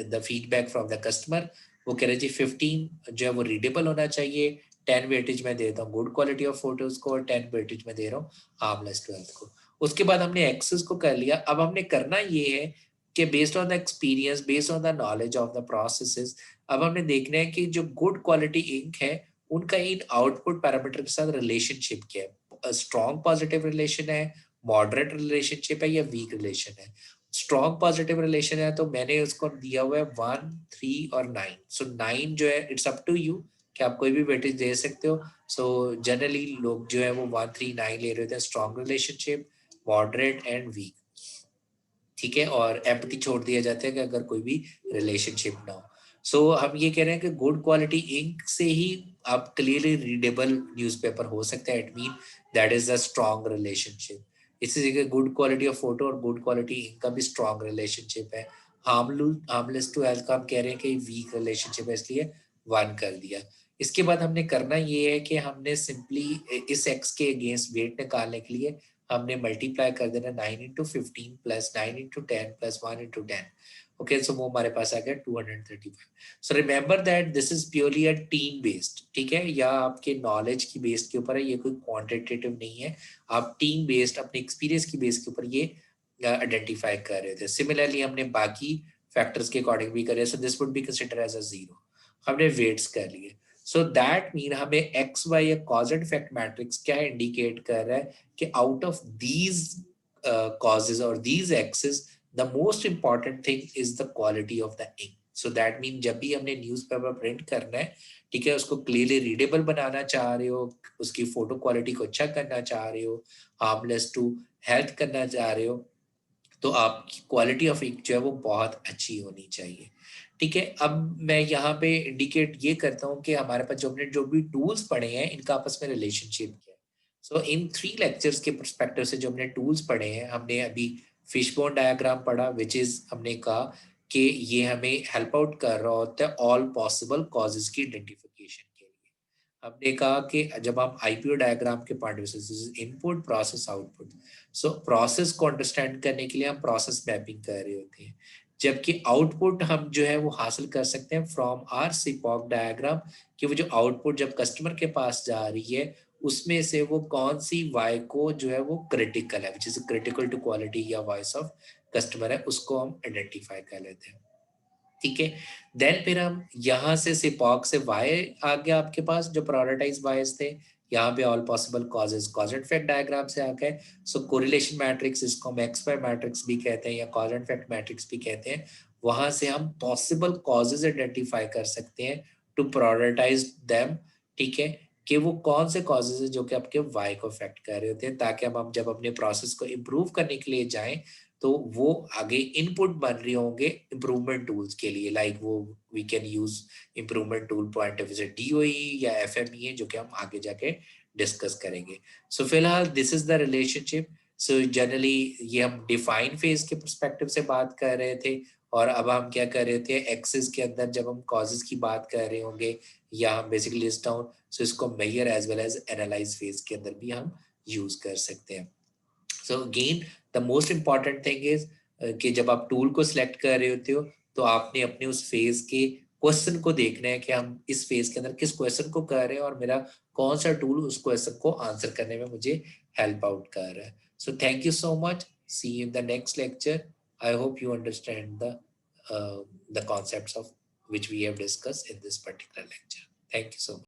the feedback from the customer, वो कह रहे जी 15 जो है वो रीडेबल होना चाहिए, 10 वेटेज में देता हूँ गुड क्वालिटी ऑफ फोटोज को, और 10 वेटेज में दे रहा हूँ हार्मलेस टू हेल्थ को। उसके बाद हमने एक्सेस को कर लिया। अब हमने करना ये है कि based on the experience, based on the knowledge of the processes, अब हमने देखना है कि जो गुड क्वालिटी इंक है उनका इन आउटपुट पैरामीटर के साथ रिलेशनशिप क्या है। स्ट्रॉन्ग पॉजिटिव रिलेशन है, मॉडरेट रिलेशनशिप है, या वीक रिलेशन है। स्ट्रॉन्ग पॉजिटिव रिलेशन है तो मैंने उसको दिया हुआ है 1, 3 और 9। सो 9 जो है इट्स अप टू यू कि आप कोई भी वेटेज दे सकते हो। सो जनरली लोग जो है वो 1, 3, 9 ले रहे थे, strong relationship, moderate and weak. ठीक है, और एम्पटी छोड़ दिया जाता है कि अगर कोई भी रिलेशनशिप ना हो। सो हम ये कह रहे हैं कि गुड क्वालिटी इंक से ही आप क्लियरली रीडेबल न्यूज़पेपर हो सकता है, it mean that is a strong relationship. इसी जगह गुड क्वालिटी ऑफ फोटो और गुड क्वालिटी इंक का भी स्ट्रॉन्ग रिलेशनशिप है। हार्मलेस टू हेल्थ का हम कह रहे हैं कि वीक रिलेशनशिप है, इसलिए 1 कर दिया। इसके बाद हमने करना ये है कि हमने सिंपली इस एक्स के अगेंस्ट वेट निकालने के लिए हमने मल्टीप्लाई कर देना 9 × 15 प्लस 9 × 10 प्लस 1 × 10। ओके, सो वो हमारे पास आ गया 235। So remember that this is purely a team based. ठीक है, या आपके नॉलेज की बेस के ऊपर है, ये कोई क्वांटिटेटिव नहीं है। आप टीम बेस्ड अपने एक्सपीरियंस की बेस के ऊपर ये आइडेंटिफाई कर रहे थे। सिमिलरली हमने बाकी फैक्टर्स के अकॉर्डिंग भी करे, so this would be consider as a 0। हमने वेट्स कर लिए। सो दैट मीन हमें एक्स वाई या कॉज एंड इफेक्ट मैट्रिक्स क्या इंडिकेट कर रहा है कि out of these causes or these axes, the most important thing is the quality of the ink. So that means जब भी हमने न्यूज़पेपर प्रिंट करना है, ठीक है, उसको क्लियरली रीडेबल बनाना चाह रहे हो, उसकी फोटो क्वालिटी को अच्छा करना चाह रहे हो, हार्मलेस टू हेल्थ करना चाह रहे हो, तो आपकी क्वालिटी ऑफ इंक जो है वो बहुत अच्छी होनी चाहिए। ठीक है, अब मैं यहाँ पे इंडिकेट ये करता हूँ कि हमारे पास जो हमने जो भी टूल्स पढ़े हैं इनका आपस में रिलेशनशिप क्या है। सो इन 3 लेक्चर्स के परस्पेक्टिव से जो हमने टूल्स पढ़े हैं, हमने अभी फिशबोन डायग्राम पढ़ा, विच इज हमने कहा कि ये हमें हेल्प आउट कर रहा होता है ऑल पॉसिबल कॉजेज की आइडेंटिफिकेशन के लिए। हमने कहा कि जब हम आईपीओ डायग्राम के पॉइंट से input process output, so process को अंडरस्टैंड करने के लिए हम प्रोसेस मैपिंग कर रहे होते हैं, जबकि आउटपुट हम जो है वो हासिल कर सकते हैं फ्रॉम आर सिपॉक डायग्राम, कि वो जो आउटपुट जब कस्टमर के पास जा रही है उसमें से वो कौन सी वाई को जो है वो क्रिटिकल है, which is critical to quality या वॉइस ऑफ कस्टमर है, उसको हम आइडेंटिफाई कर लेते हैं। ठीक है, देन फिर हम यहाँ से सिपॉक से वाई आ गया आपके पास, जो प्रायोरिटाइज वाइज थे, यहाँ पे all possible causes cause and effect diagram से आ गए। सो कोरिलेशन मैट्रिक्स, इसको हम एक्स वाई मैट्रिक्स भी कहते हैं या कॉज एंड इफेक्ट मैट्रिक्स भी कहते हैं, वहां से हम पॉसिबल कॉजेज आइडेंटिफाई कर सकते हैं टू प्रायोरिटाइज देम। ठीक है, कि वो कौन से कॉजेज है जो कि आपके वाई को अफेक्ट कर रहे होते हैं, ताकि हम जब अपने प्रोसेस को इम्प्रूव करने के लिए जाएं तो वो आगे इनपुट बन रहे होंगे इम्प्रूवमेंट टूल्स के लिए, लाइक वो we can use improvement tool point of DOE या एफएमई, जो कि हम आगे जाके डिस्कस करेंगे। सो फिलहाल this is the relationship. So generally ये हम डिफाइन फेज के परस्पेक्टिव से बात कर रहे थे, और अब हम क्या कर रहे थे एक्सिस के अंदर जब हम कॉजेज की बात कर रहे होंगे या हम बेसिकली लिस्ट डाउन, सो इसको measure as well as analyse phase के अंदर भी हम यूज कर सकते हैं। So again the most important thing is कि जब आप टूल को सिलेक्ट कर रहे होते हो तो आपने अपने उस फेज के क्वेश्चन को देखना है कि हम इस फेज के अंदर किस क्वेश्चन को कर रहे हैं और मेरा कौन सा टूल उस क्वेश्चन को आंसर करने में मुझे हेल्प आउट कर रहा है। So thank you so much, see you in the next lecture. I hope you understand the concepts of which we have discussed in this particular lecture. Thank you so much.